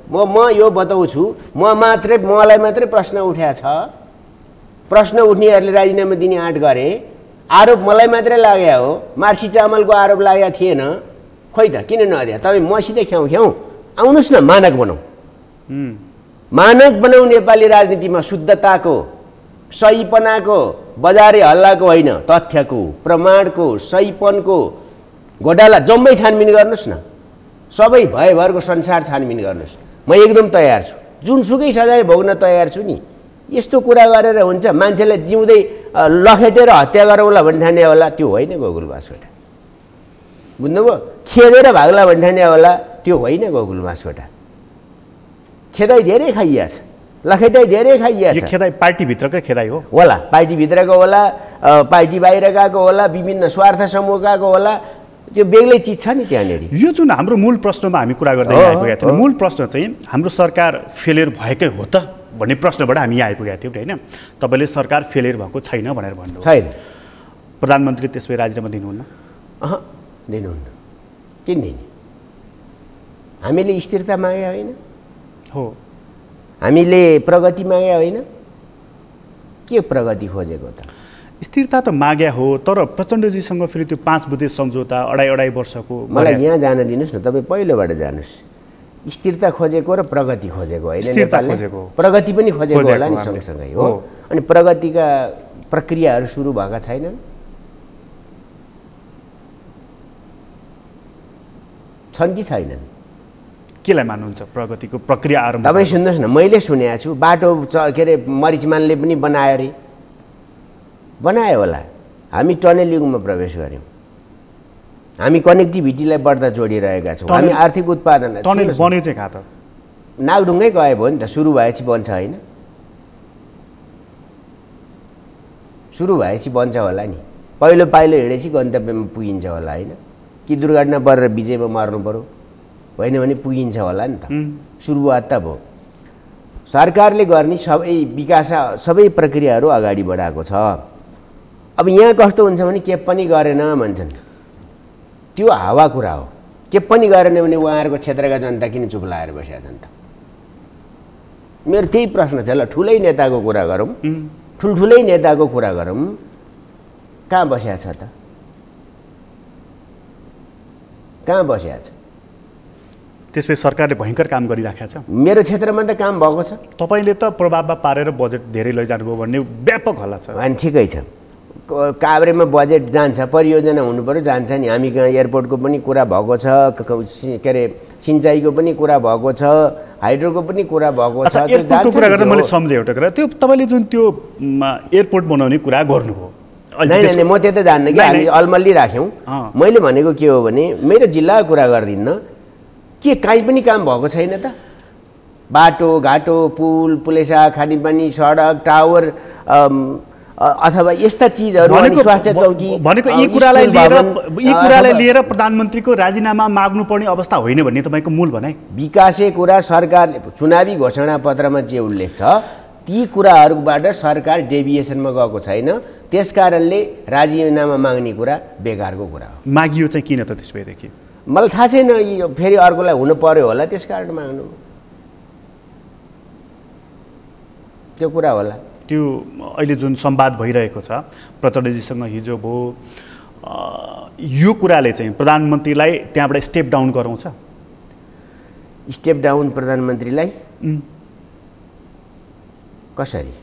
म यो बताउँछु, मलाई मात्रै प्रश्न उठाएको छ। प्रश्न उठ्नेहरूले राजीनामा दिने आँट गरे, आरोप मलाई मात्रै लाग्यो हो, मार्सी चामलको आरोप लागेको थिएन। खै त किन नदिए? तपाईँ मसित ख्याउँ आउनुहोस् न, मानक बनाऊ नेपाली राजनीतिमा शुद्धताको, सहीपनाको, बजारे हल्लाको होइन, तथ्यको, प्रमाणको, सहीपनको घोटाला जम्मै छानबिन गर्नुहोस् न। सबै भयभरको संसार छानबिन गर्नुहोस्। म एकदम तयार छु, जुनसुकै सजाय भोग्न तयार छु नि। यस्तो कुरा गरेर हुन्छ? मान्छेलाई जिउँदै लखेटेर हत्या गरौँला भन्ठाने होला, त्यो होइन गोकुल बासकोटा। बुझ्नुभयो? खेदेर भाग्ला भन्ठाने होला, त्यो होइन गोकुल बासकोटा। खेदाइ धेरै खाइया छ, लखेटाइ धेरै खाइया छ। खेदाइ पार्टीभित्रकै खेदाइ हो होला, पार्टीभित्रको होला, पार्टी बाहिरकाको होला, विभिन्न स्वार्थ समूहकाको होला, त्यो बेग्लै चिज छ नि त्यहाँनिर। यो जुन हाम्रो मूल प्रश्नमा हामी कुरा गर्दै आइपुगेका थियौँ, मूल प्रश्न चाहिँ हाम्रो सरकार फेलियर भएकै हो त भन्ने प्रश्नबाट हामी आइपुगेका थियौँ होइन? तपाईँले सरकार फेलियर भएको छैन भनेर भन्नु छैन। प्रधानमन्त्री त्यसपछि राजीनामा दिनुहुन्न? दिनुहुन्न। किन दिने? हामीले स्थिरता मागे होइन? हो। हामीले प्रगति मागे होइन? के प्रगति खोजेको त? स्थिरता त माग्या हो, तर प्रचण्डजीसँग फेरि त्यो 5 बुँदे सम्झौता अढाई वर्षको। मलाई यहाँ जान दिनुहोस् न, तपाईँ पहिलोबाट जानुहोस्। स्थिरता खोजेको र प्रगति खोजेको होइन? स्थिरता खोजेको, प्रगति पनि खोजेको होला नि सँगसँगै हो। अनि प्रगतिका प्रक्रियाहरू सुरु भएका छैनन्? छन् कि छैनन्? केलाई मान्नुहुन्छ प्रगतिको प्रक्रिया आरम्भ? तपाईँ सुन्नुहोस् न, मैले सुनेको छु बाटो के अरे मरिचमानले पनि बनायो अरे, बनायो होला। हामी टनेल युगमा प्रवेश गऱ्यौँ, हामी कनेक्टिभिटीलाई बढ्दा जोडिरहेका छौँ, हामी आर्थिक उत्पादन। टनेल बन्यो चाहिँ कहाँ त? नागढुङ्गै गयो भयो नि त, सुरु भएपछि बन्छ होइन? सुरु भएपछि बन्छ होला नि, पहिलो पाइलो हिँडेपछि गन्तव्यमा पुगिन्छ होला होइन? कि दुर्घटना परेर बिचैमा मर्नु पऱ्यो? होइन भने पुगिन्छ होला नि त। सुरुवात त भयो। सरकारले गर्ने सबै विकास सबै प्रक्रियाहरू अगाडि बढाएको छ। अब यहाँ कस्तो हुन्छ भने के पनि गरेन भन्छन्, त्यो हावा कुरा हो। के पनि गरेन भने उहाँहरूको क्षेत्रका जनता किन चुप लाएर बसेका छन् त? मेरो त्यही प्रश्न छ। ल, ठुलै नेताको कुरा गरौँ, ठुल्ठुलै नेताको कुरा गरौँ, कहाँ बसेका छ त? कहाँ बसेका छ? त्यसपछि सरकारले भयङ्कर काम गरिराखेको छ। मेरो क्षेत्रमा त काम भएको छ। तपाईँले त प्रभावमा पारेर बजेट धेरै लैजानुभयो भन्ने व्यापक हल्ला छ। अनि ठिकै छ, काभ्रेमा बजेट जान्छ, परियोजना हुनु पऱ्यो, जान्छ नि। हामी कहाँ एयरपोर्टको पनि कुरा भएको छ, के अरे सिँचाइको पनि कुरा भएको छ, हाइड्रोको पनि कुरा भएको छ। एयरपोर्टको कुरा गर्दा मैले सम्झेँ एउटा कुरा, त्यो तपाईँले जुन त्यो एयरपोर्ट बनाउने कुरा गर्नुभयो। नै म त्यो त जान्न कि, हामी अलमल्ली राख्यौँ। मैले भनेको के हो भने मेरो जिल्लाको कुरा गर्दिनँ, के काहीँ पनि काम भएको छैन त? बाटो घाटो, पुल, पुलेसा, खानेपानी, सडक, टावर अथवा यस्ता चिजहरू, स्वास्थ्य चौकी भनेको यी कुरालाई लिएर प्रधानमन्त्रीको राजीनामा माग्नुपर्ने अवस्था होइन भन्ने तपाईँको मूल भनाइ? विकासे कुरा सरकारले चुनावी घोषणापत्रमा जे उल्लेख छ ती कुराहरूबाट सरकार डेभिएसनमा गएको छैन। त्यसकारणले राजीनामा माग्ने कुरा बेकारको कुरा हो। मागियो चाहिँ किन त त्यसपछि? मलाई थाहा छैन, फेरि अर्कोलाई हुनु पर्यो होला, त्यसकारण माग्नु, त्यो कुरा होला। त्यो अहिले जुन संवाद भइरहेको छ प्रचण्डजीसँग हिजो भयो, यो कुराले चाहिँ प्रधानमन्त्रीलाई त्यहाँबाट स्टेप डाउन गराउँछ? स्टेप डाउन प्रधानमन्त्रीलाई कसरी?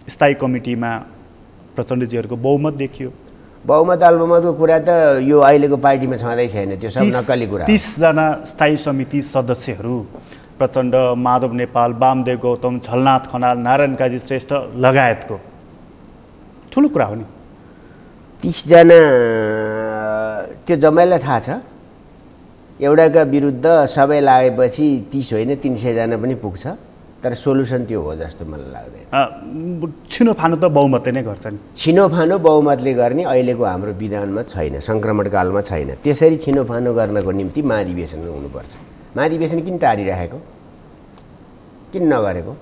स्थायी कमिटीमा प्रचण्डजीहरूको बहुमत देखियो। बहुमत अल्पमतको कुरा त यो अहिलेको पार्टीमा छँदै छैन, त्यो सब नक्कली कुरा। 30 जना स्थायी समिति सदस्यहरू प्रचण्ड, माधव नेपाल, वामदेव गौतम, झलनाथ खनाल, नारायण काजी श्रेष्ठ लगायतको ठुलो कुरा हो नि। 30 जना त्यो जम्मैलाई थाहा छ। एउटाका विरुद्ध सबै लागेपछि 30 होइन 300 जना पनि पुग्छ, तर सोलुसन त्यो हो जस्तो मलाई लाग्दैन। छिनोफानो त बहुमतले नै गर्छ नि। छिनोफानो बहुमतले गर्ने अहिलेको हाम्रो विधानमा छैन, सङ्क्रमणकालमा छैन। त्यसरी छिनोफानो गर्नको निम्ति महाधिवेशन हुनुपर्छ। महाधिवेशन किन टारिराखेको, किन नगरेको?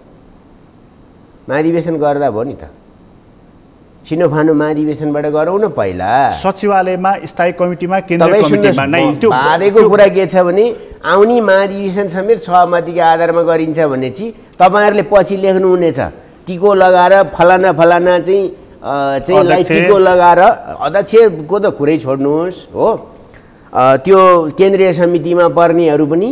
महाधिवेशन गर्दा भयो नि त। छिनोफानो महाधिवेशनबाट गरौँ न पहिला। सचिवालयमा, स्थायी कमिटीमा, केन्द्रीय कमिटीमा नै त्यो बाधेको कुरा के छ भने आउने महाधिवेशन समेत सहमतिका आधारमा गरिन्छ भने चाहिँ तपाईँहरूले पछि लेख्नुहुनेछ टिको लगाएर फलाना फलाना चाहिँ टिको लगाएर, अध्यक्षको त कुरै छोड्नुहोस् हो, त्यो केन्द्रीय समितिमा पर्नेहरू पनि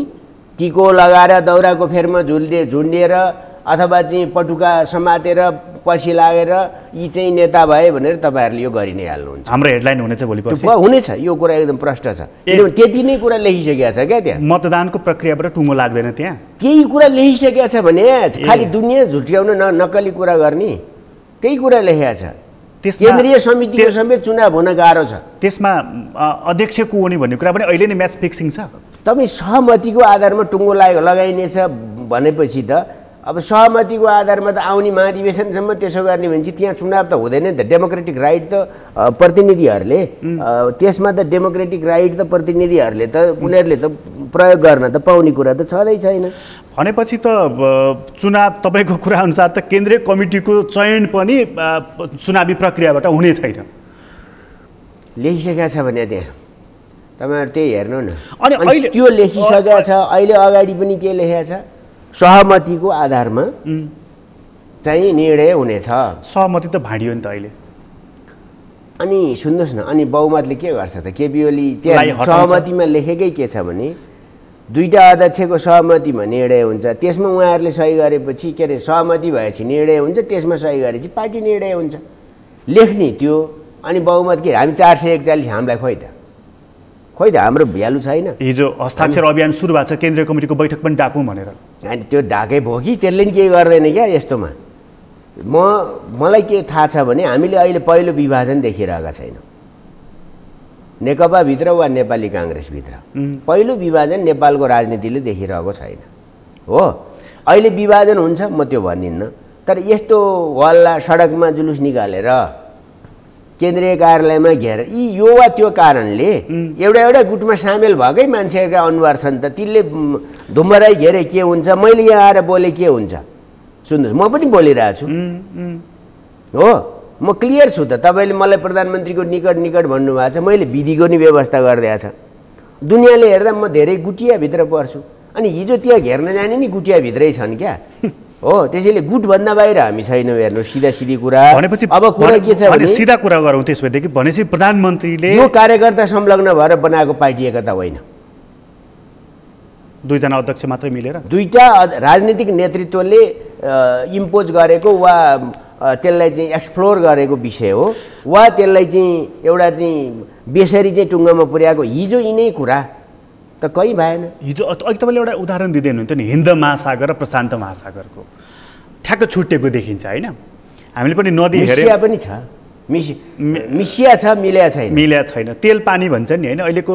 टिको लगाएर दौराको फेरमा झुन्डिएर अथवा चाहिँ पटुका समातेर पछि लागेर यी चाहिँ नेता भए भनेर तपाईँहरूले यो गरि नै हाल्नुहुन्छ। हाम्रो हेडलाइन हुनेछ भोलि पर्सि? हुनेछ, यो कुरा एकदम प्रष्ट छ। त्यति नै कुरा लेखिसकेको छ क्या त्यहाँ। मतदानको प्रक्रियाबाट टुङ्गो लाग्दैन त्यहाँ? केही कुरा लेखिसकेको छ भने खालि दुनियाँ झुट्याउन नक्कली कुरा गर्ने, त्यही कुरा लेखेको छ। केन्द्रीय समितिको समेत चुनाव हुन गाह्रो छ। त्यसमा अध्यक्ष को हुने भन्ने कुरा पनि अहिले नै म्याच फिक्सिङ छ। तपाईँ सहमतिको आधारमा टुङ्गो लगाइनेछ भनेपछि त अब सहमतिको आधारमा त आउने महाधिवेशनसम्म त्यसो गर्ने भने चाहिँ त्यहाँ चुनाव त हुँदैन नि त। डेमोक्रेटिक राइट त प्रतिनिधिहरूले, त्यसमा त डेमोक्रेटिक राइट त प्रतिनिधिहरूले त उनीहरूले त प्रयोग गर्न त पाउने कुरा त छँदै छैन। भनेपछि त चुनाव तपाईँको कुरा अनुसार त केन्द्रीय कमिटीको चयन पनि चुनावी प्रक्रियाबाट हुने छैन लेखिसकेको छ भने त्यहाँ तपाईँहरू त्यही हेर्नु न। अनि अहिले त्यो लेखिसकेको छ, अहिले अगाडि पनि के लेखेको छ? सहमतिको आधारमा चाहिँ निर्णय हुनेछ। सहमति त भाँडियो नि त अहिले। अनि सुन्नुहोस् न, अनि बहुमतले के गर्छ त? केपी ओली त्यहाँ सहमतिमा लेखेकै के छ भने दुईटा अध्यक्षको सहमतिमा निर्णय हुन्छ, त्यसमा उहाँहरूले सही गरेपछि के अरे सहमति भएपछि निर्णय हुन्छ, त्यसमा सही गरेपछि पार्टी निर्णय हुन्छ। लेख्ने त्यो अनि बहुमत के हामी 441 हामीलाई खोइ त हाम्रो भ्यालु छैन। हिजो हस्ताक्षर अभियान सुरु भएको छ, केन्द्रीय कमिटीको बैठक पनि डाकौँ भनेर। अनि त्यो ढाकै भयो कि त्यसले नि केही गर्दैन क्या यस्तोमा। मलाई के थाहा छ भने हामीले अहिले पहिलो विभाजन देखिरहेका छैनौँ नेकपाभित्र वा नेपाली काङ्ग्रेसभित्र। पहिलो विभाजन नेपालको राजनीतिले देखिरहेको छैन हो। अहिले विभाजन हुन्छ म त्यो भन्दिनँ, तर यस्तो हल्ला सडकमा जुलुस निकालेर केन्द्रीय कार्यालयमा घेरेर यो वा त्यो कारणले एउटा गुटमा सामेल भएकै मान्छेहरूका अनुहार छन् त, तिनले धुम्बराई घेरे के हुन्छ, मैले यहाँ आएर बोले के हुन्छ। सुन्नुहोस्, म पनि बोलिरहेको छु हो, म क्लियर छु त। तपाईँले मलाई प्रधानमन्त्रीको निकट भन्नुभएको छ, मैले विधिको नि व्यवस्था गरिदिएको छ। दुनियाँले हेर्दा म धेरै गुटियाभित्र पर्छु, अनि हिजो त्यहाँ घेर्न जाने नि गुटियाभित्रै छन् क्या हो। त्यसैले गुटभन्दा बाहिर हामी छैनौँ। हेर्नु सिधा कुरा। भनेपछि अब कुरा के छ भने सिधा कुरा गरौँ त्यसपछि भनेपछि प्रधानमन्त्रीले यो कार्यकर्ता संलग्न भएर बनाएको पार्टी एकता होइन। दुईजना अध्यक्ष मात्रै मिलेर दुईटा राजनीतिक नेतृत्वले इम्पोज गरेको वा त्यसलाई चाहिँ एक्सप्लोर गरेको विषय हो, वा त्यसलाई चाहिँ एउटा चाहिँ बेसरी चाहिँ टुङ्गोमा पुर्याएको हिजो यिनै कुरा त कहीँ भएन। हिजो अघि तपाईँले एउटा उदाहरण दिँदै हुनुहुन्थ्यो नि, हिन्द महासागर र प्रशान्त महासागरको ठ्याक्क छुट्टेको देखिन्छ होइन। हामीले पनि नदी हेरे पनि छ, मिसिया छ, मिल्या छैन। तेल पानी भन्छ नि होइन। अहिलेको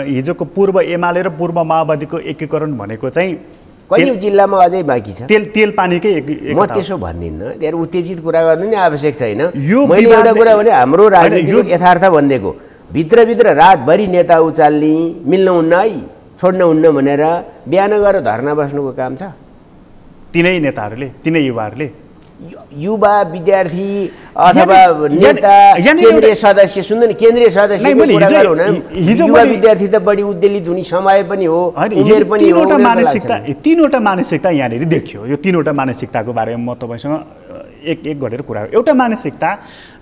हिजोको पूर्व एमाले र पूर्व माओवादीको एकीकरण भनेको चाहिँ कयौँ जिल्लामा अझै बाँकी छ। तेल पानीकै म त्यसो भन्दिनँ, धेरै उत्तेजित कुरा गर्नु नि आवश्यक छैन। मैले एउटा कुरा भने हाम्रो राजनीतिक यथार्थ भनिदिएको, भित्रभित्र रातभरि नेता उचाल्ने, मिल्नुहुन्न है, छोड्नुहुन्न भनेर बिहान गएर धर्ना बस्नुको काम छ तिनै नेताहरूले, तिनै युवाहरूले। युवा विद्यार्थी अथवा नेता केन्द्रीय सदस्य, सुन्नु नि, केन्द्रीय सदस्य युवा विद्यार्थी त बढी उद्वेलित हुने समय पनि हो, उमेर पनि हो। तीनवटा मानसिकता यहाँनिर देखियो। यो तीनवटा मानसिकताको बारेमा म तपाईँसँग एक गरेर कुरा। एउटा मानसिकता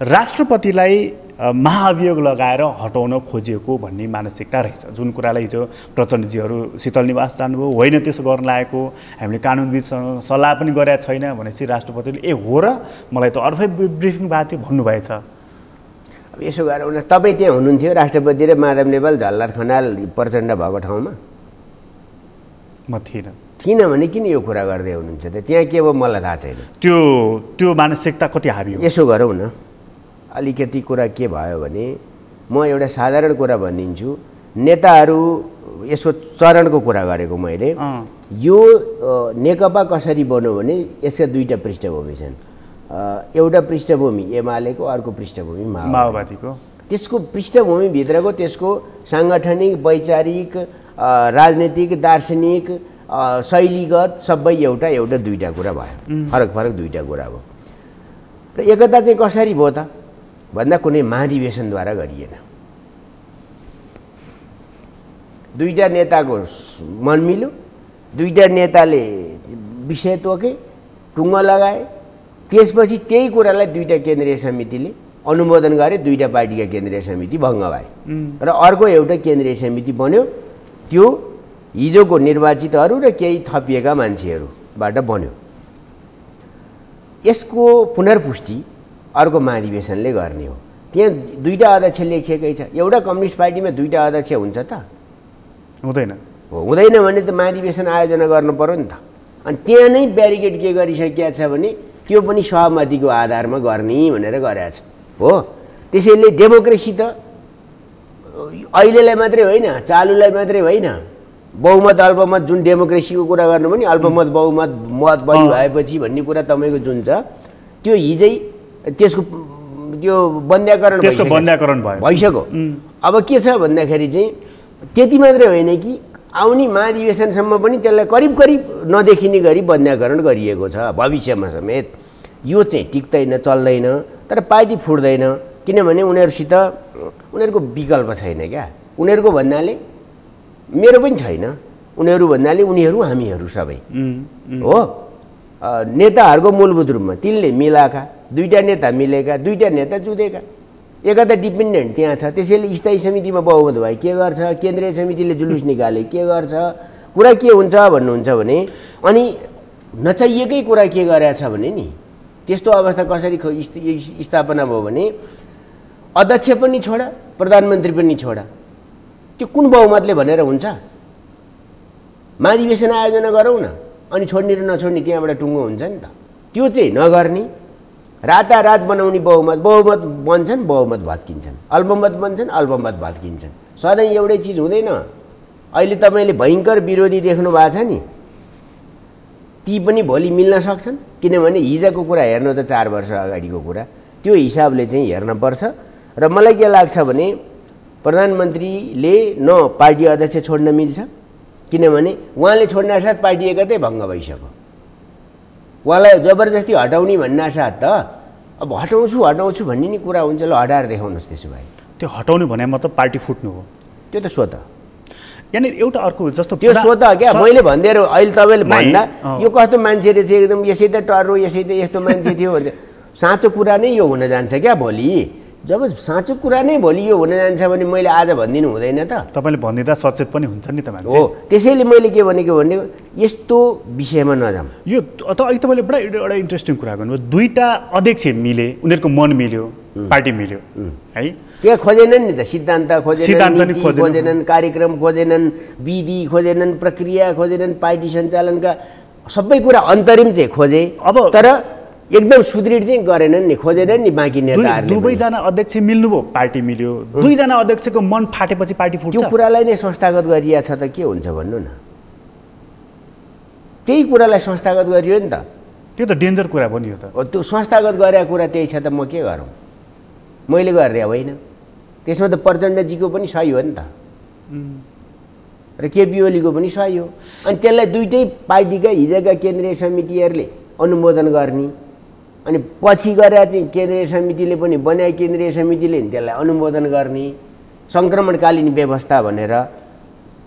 राष्ट्रपतिलाई महाभियोग लगाएर हटाउन खोजिएको भन्ने मानसिकता रहेछ, जुन कुरालाई हिजो प्रचण्डजीहरू शीतल निवास जानुभयो, होइन त्यसो गर्न लागेको, हामीले कानुनविदसँग सल्लाह पनि गरेका छैन भनेपछि राष्ट्रपतिले ए हो र मलाई त अर्कै ब्रिफिङ भएको थियो भन्नुभएछ। अब यसो गरेर तपाईँ त्यहाँ हुनुहुन्थ्यो, राष्ट्रपति र माधव नेपाल, झलनाथ खनाल प्रचण्ड भएको ठाउँमा? म थिइनँ भने किन यो कुरा गर्दै हुनुहुन्छ त? त्यहाँ के भयो मलाई थाहा छैन। त्यो मानसिकता कति हाबी हो? यसो गरौँ न, अलिकति कुरा के भयो भने म एउटा साधारण कुरा भनिदिन्छु। नेताहरू यसो चरणको कुरा गरेको मैले। यो नेकपा कसरी बन्यो भने यसका दुईटा पृष्ठभूमि छन्। एउटा पृष्ठभूमि एमालेको, अर्को पृष्ठभूमि माओवादीको। त्यसको पृष्ठभूमिभित्रको त्यसको साङ्गठनिक, वैचारिक, राजनीतिक, दार्शनिक, शैलीगत सबै एउटा दुईटा कुरा भयो, फरक दुईटा कुरा भयो। र एकता चाहिँ कसरी भयो त भन्दा कुनै महाधिवेशनद्वारा गरिएन। दुईटा नेताको मन मिल्यो, दुईटा नेताले विषय तोके, टुङ्गो लगाए, त्यसपछि त्यही कुरालाई दुईटा केन्द्रीय समितिले अनुमोदन गरे, दुईटा पार्टीका केन्द्रीय समिति भङ्ग भए र अर्को एउटा केन्द्रीय समिति बन्यो। त्यो हिजोको निर्वाचितहरू र केही थपिएका मान्छेहरूबाट बन्यो। यसको पुनर्पुष्टि अर्को महाधिवेशनले गर्ने हो। त्यहाँ दुईटा अध्यक्ष लेखिएकै छ। एउटा कम्युनिस्ट पार्टीमा दुईटा अध्यक्ष हुन्छ त? हुँदैन। हुँदैन भने त महाधिवेशन आयोजना गर्नु पर्यो नि त। अनि त्यहाँ नै ब्यारिकेड के गरिसकेको छ भने त्यो पनि सहमतिको आधारमा गर्ने भनेर गरेको छ हो। त्यसैले डेमोक्रेसी त अहिलेलाई मात्रै होइन, चालुलाई मात्रै होइन, बहुमत अल्पमत जुन डेमोक्रेसीको कुरा गर्नु पनि अल्पमत बहुमत मत बढी भएपछि भन्ने कुरा तपाईँको जुन छ त्यो हिजै त्यसको त्यो बन्ध्याकरण भइसक्यो। अब के छ भन्दाखेरि चाहिँ त्यति मात्रै होइन कि आउने महाधिवेशनसम्म पनि त्यसलाई करिब नदेखिने गरी बन्ध्याकरण गरिएको छ भविष्यमा समेत। यो चाहिँ टिक्दैन, चल्दैन। तर पार्टी फुट्दैन, किनभने उनीहरूको विकल्प छैन क्या। उनीहरूको भन्नाले मेरो पनि छैन, उनीहरू भन्नाले उनीहरू हामीहरू सबै हो। नेताहरूको मूलभूत रूपमा तिनले मिलाएका, दुईटा नेता मिलेका, दुईटा नेता जुधेका, एकता डिपेन्डेन्ट त्यहाँ छ। त्यसैले स्थायी समितिमा बहुमत भए के गर्छ, केन्द्रीय समितिले जुलुस निकाले के गर्छ, कुरा के हुन्छ भन्नुहुन्छ भने अनि नचाहिएकै कुरा के गरेछ भने नि त्यस्तो अवस्था कसरी स्थापना भयो भने अध्यक्ष पनि छोडा प्रधानमन्त्री पनि छोडा त्यो कुन बहुमतले भनेर हुन्छ महाधिवेशन आयोजना गरौँ न अनि छोड्ने र नछोड्ने त्यहाँबाट टुङ्गो हुन्छ नि त त्यो चाहिँ नगर्ने रातारात बनाउने बहुमत बन्छन् बहुमत भत्किन्छन् अल्पमत बन्छन् अल्पमत भत्किन्छन् सधैँ एउटै चिज हुँदैन अहिले तपाईँले भयङ्कर विरोधी देख्नु भएको छ नि ती पनि भोलि मिल्न सक्छन् किनभने हिजोको कुरा हेर्नु त 4 वर्ष अगाडिको कुरा त्यो हिसाबले चाहिँ हेर्न पर्छ र मलाई के लाग्छ भने प्रधानमन्त्रीले न पार्टी अध्यक्ष छोड्न मिल्छ किनभने उहाँले छोड्न साथ पार्टी एकतै भङ्ग भइसक्यो उहाँलाई जबरजस्ती हटाउने भन्ने साथ त अब हटाउँछु भन्ने नि कुरा हुन्छ ल हटाएर देखाउनुहोस् त्यसो भए त्यो हटाउनु भने मतलब पार्टी फुट्नु हो त्यो त स्वत यानी एउटा अर्को जस्तो त्यो स्वत क्या मैले भन्दै अहिले तपाईँले भन्दा यो कस्तो मान्छे रहेछ एकदम यसै त टर्रो यसै त यस्तो मान्छे थियो भन्छ साँचो कुरा नै यो हुन जान्छ क्या भोलि जब साँचो कुरा नै भोलि यो हुन जान्छ भने मैले आज भनिदिनु हुँदैन त तपाईँले भनिदिँदा सचेत पनि हुन्छ नि त मान्छे हो त्यसैले मैले के भनेको यस्तो विषयमा नजाम यो त अहिले तपाईँले एउटा इन्ट्रेस्टिङ कुरा गर्नुभयो दुईटा अध्यक्ष मिले उनीहरूको मन मिल्यो पार्टी मिल्यो है त्यहाँ खोजेनन् नि त सिद्धान्त खोजेनन् कार्यक्रम खोजेनन् विधि खोजेनन् प्रक्रिया खोजेनन् पार्टी सञ्चालनका सबै कुरा अन्तरिम चाहिँ खोजे अब तर एकदम सुदृढ चाहिँ गरेनन् नि खोजेनन् नि बाँकी नेताहरूले दुवैजना अध्यक्ष मिल्नुभयो पार्टी मिल्यो दुईजना अध्यक्षको मन फाटेपछि पार्टी फुट्छ त्यो कुरालाई नै संस्थागत गरिया छ त के हुन्छ भन्नु न त्यही कुरालाई संस्थागत गरियो नि त त्यो त डेन्जर कुरा भयो नि यो त त्यो संस्थागत गरेको कुरा त्यही छ त म के गरौँ मैले गरिदिए होइन त्यसमा त प्रचण्डजीको पनि सही हो नि त र केपी ओलीको पनि सही हो अनि त्यसलाई दुईटै पार्टीका हिजोका केन्द्रीय समितिहरूले अनुमोदन गर्ने अनि पछि गएर चाहिँ केन्द्रीय समितिले पनि बनाए केन्द्रीय समितिले त्यसलाई अनुमोदन गर्ने सङ्क्रमणकालीन व्यवस्था भनेर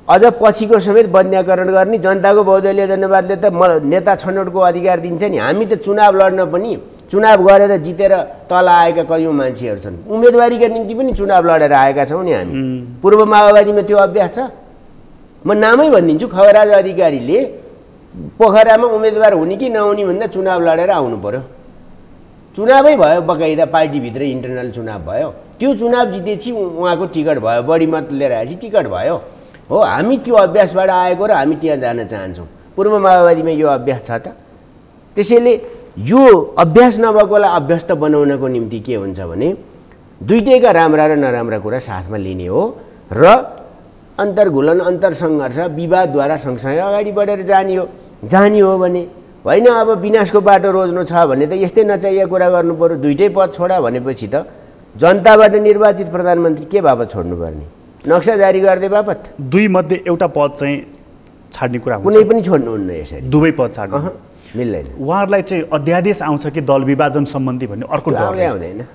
अझ पछिको समेत बन्ध्याकरण गर्ने जनताको बहुदलीय जनवादले त नेता छनौटको अधिकार दिन्छ नि हामी त चुनाव लड्न पनि चुनाव गरेर जितेर तल आएका कयौँ मान्छेहरू छन् उम्मेदवारीका निम्ति पनि चुनाव लडेर आएका छौँ नि हामी पूर्व माओवादीमा त्यो अभ्यास छ म नामै भनिदिन्छु खगराज अधिकारीले पोखरामा उम्मेदवार हुने कि नहुने भन्दा चुनाव लडेर आउनु पर्यो चुनावै भयो बकाइदा पार्टीभित्रै इन्टरनल चुनाव भयो त्यो चुनाव जितेपछि उहाँको टिकट भयो बढी मत लिएर आएपछि टिकट भयो हो हामी त्यो अभ्यासबाट आएको र हामी त्यहाँ जान चाहन्छौँ पूर्व माओवादीमा यो अभ्यास छ त त्यसैले यो अभ्यास नभएकोलाई अभ्यस्त बनाउनको निम्ति के हुन्छ भने दुईटैका राम्रा र नराम्रा कुरा साथमा लिने हो र अन्तर्घुलन अन्तरसङ्घर्ष विवादद्वारा सँगसँगै अगाडि बढेर जाने हो भने होइन अब विनाशको बाटो रोज्नु छ भने त यस्तै नचाहिएको कुरा गर्नु पर्यो दुईटै पद छोडा भनेपछि त जनताबाट निर्वाचित प्रधानमन्त्री के बापत छोड्नुपर्ने नक्सा जारी गर्दै बापत दुई मध्ये एउटा पद चाहिँ छाड्ने कुरा हुन्छ कुनै पनि छोड्नुहुन्न यसरी दुवै पद छाड्नु मिल्दैन उहाँहरूलाई चाहिँ अध्यादेश आउँछ कि दल विभाजन सम्बन्धी भन्ने अर्को डर आउँदैन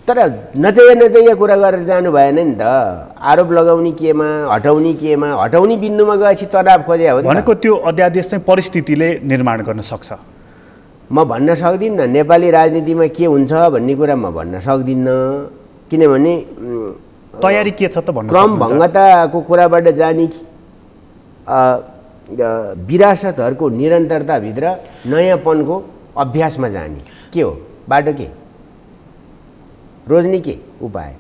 तर नचाहिए कुरा गरेर जानु भएन नि त आरोप लगाउने केमा हटाउने बिन्दुमा गएपछि तनाव खोजे हो भनेको त्यो अध्यादेश चाहिँ परिस्थितिले निर्माण गर्न सक्छ म भन्न सक्दिनँ नेपाली राजनीतिमा के हुन्छ भन्ने कुरा म भन्न सक्दिनँ किनभने तयारी के छ त भन्नु क्रमभङ्गताको कुराबाट जाने कि विरासतहरूको निरन्तरताभित्र नयाँपनको अभ्यासमा जाने के हो बाटो के रोज्ने के उपाय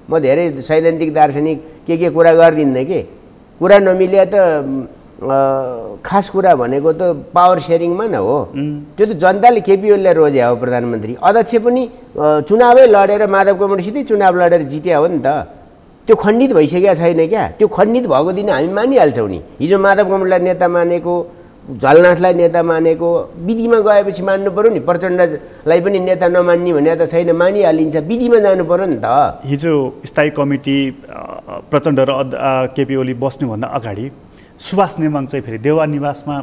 म धेरै सैद्धान्तिक दार्शनिक के कुरा गर्दिनँ के कुरा नमिले त खास कुरा भनेको त पावर सेयरिङमा न हो त्यो त जनताले केपी ओलीलाई रोजे हो प्रधानमन्त्री अध्यक्ष पनि चुनावै लडेर माधव कुमारसितै चुनाव लडेर जित्या हो नि त त्यो खण्डित भइसकेको छैन क्या त्यो खण्डित भएको दिन हामी मानिहाल्छौँ नि हिजो माधव कुमारलाई नेता मानेको झलनाथलाई नेता मानेको विधिमा गएपछि मान्नु पर्यो नि प्रचण्डलाई पनि नेता नमान्ने भने त छैन मानिहालिन्छ विधिमा जानु पर्यो नि त हिजो स्थायी कमिटी प्रचण्ड र केपी ओली बस्नुभन्दा अगाडि सुभाष नेमाङ चाहिँ फेरि देवा निवासमा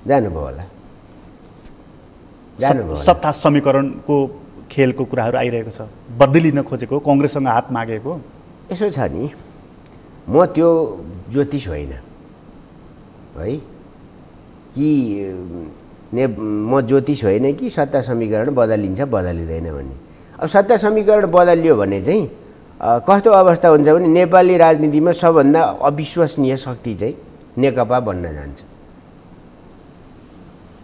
जानुभयो होला सत्ता समीकरणको खेलको कुराहरू आइरहेको छ बदलिन खोजेको कङ्ग्रेससँग हात मागेको यसो छ नि म त्यो ज्योतिष होइन है कि म ज्योतिष होइन कि सत्ता समीकरण बदलिन्छ बदलिँदैन भन्ने अब सत्ता समीकरण बदलियो भने चाहिँ कस्तो अवस्था हुन्छ भने नेपाली राजनीतिमा सबभन्दा अविश्वसनीय शक्ति चाहिँ नेकपा बन्न जान्छ।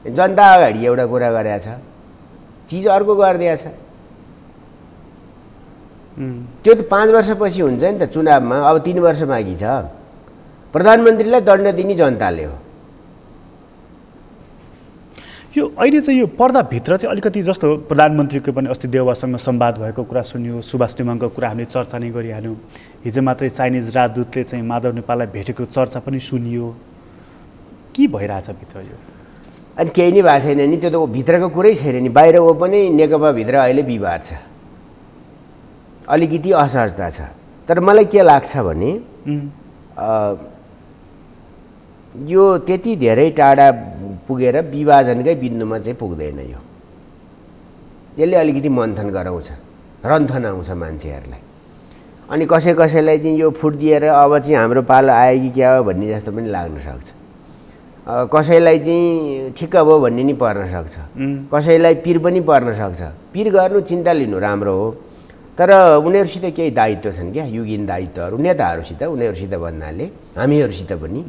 जनता अगाडि एउटा कुरा गरेको छ, चिज अर्को गरिदिएको छ। त्यो त 5 वर्षपछि हुन्छ नि त चुनावमा। अब 3 वर्ष बाँकी छ। प्रधानमन्त्रीलाई दण्ड दिने जनताले हो। यो अहिले चाहिँ यो पर्दाभित्र चाहिँ अलिकति जस्तो प्रधानमन्त्रीको पनि अस्ति देउवासँग संवाद भएको कुरा सुनियो, सुभाष नेमाङको कुरा हामीले चर्चा नै गरिहाल्यौँ। हिजो मात्रै चाइनिज राजदूतले चाहिँ माधव नेपाललाई भेटेको चर्चा पनि सुनियो। के भइरहेछ भित्र यो? अनि केही नै भएको छैन नि, त्यो त भित्रको कुरै छैन नि। बाहिर हो पनि नेकपाभित्र अहिले विवाद छ, अलिकति असहजता छ। तर मलाई के लाग्छ भने यो त्यति धेरै टाढा पुगेर विभाजनकै बिन्दुमा चाहिँ पुग्दैन। यो यसले अलिकति मन्थन गराउँछ, रन्थन आउँछ मान्छेहरूलाई। अनि कसैलाई चाहिँ यो फुट दिएर अब चाहिँ हाम्रो पालो आयो कि क्या हो भन्ने जस्तो पनि लाग्न सक्छ। कसैलाई चाहिँ ठिक्क भयो भन्ने नि पर्न सक्छ, कसैलाई पिर पनि पर्न सक्छ। पिर गर्नु, चिन्ता लिनु राम्रो हो, तर उनीहरूसित केही दायित्व छन् क्या, युगीन दायित्वहरू नेताहरूसित, उनीहरूसित भन्नाले हामीहरूसित पनि।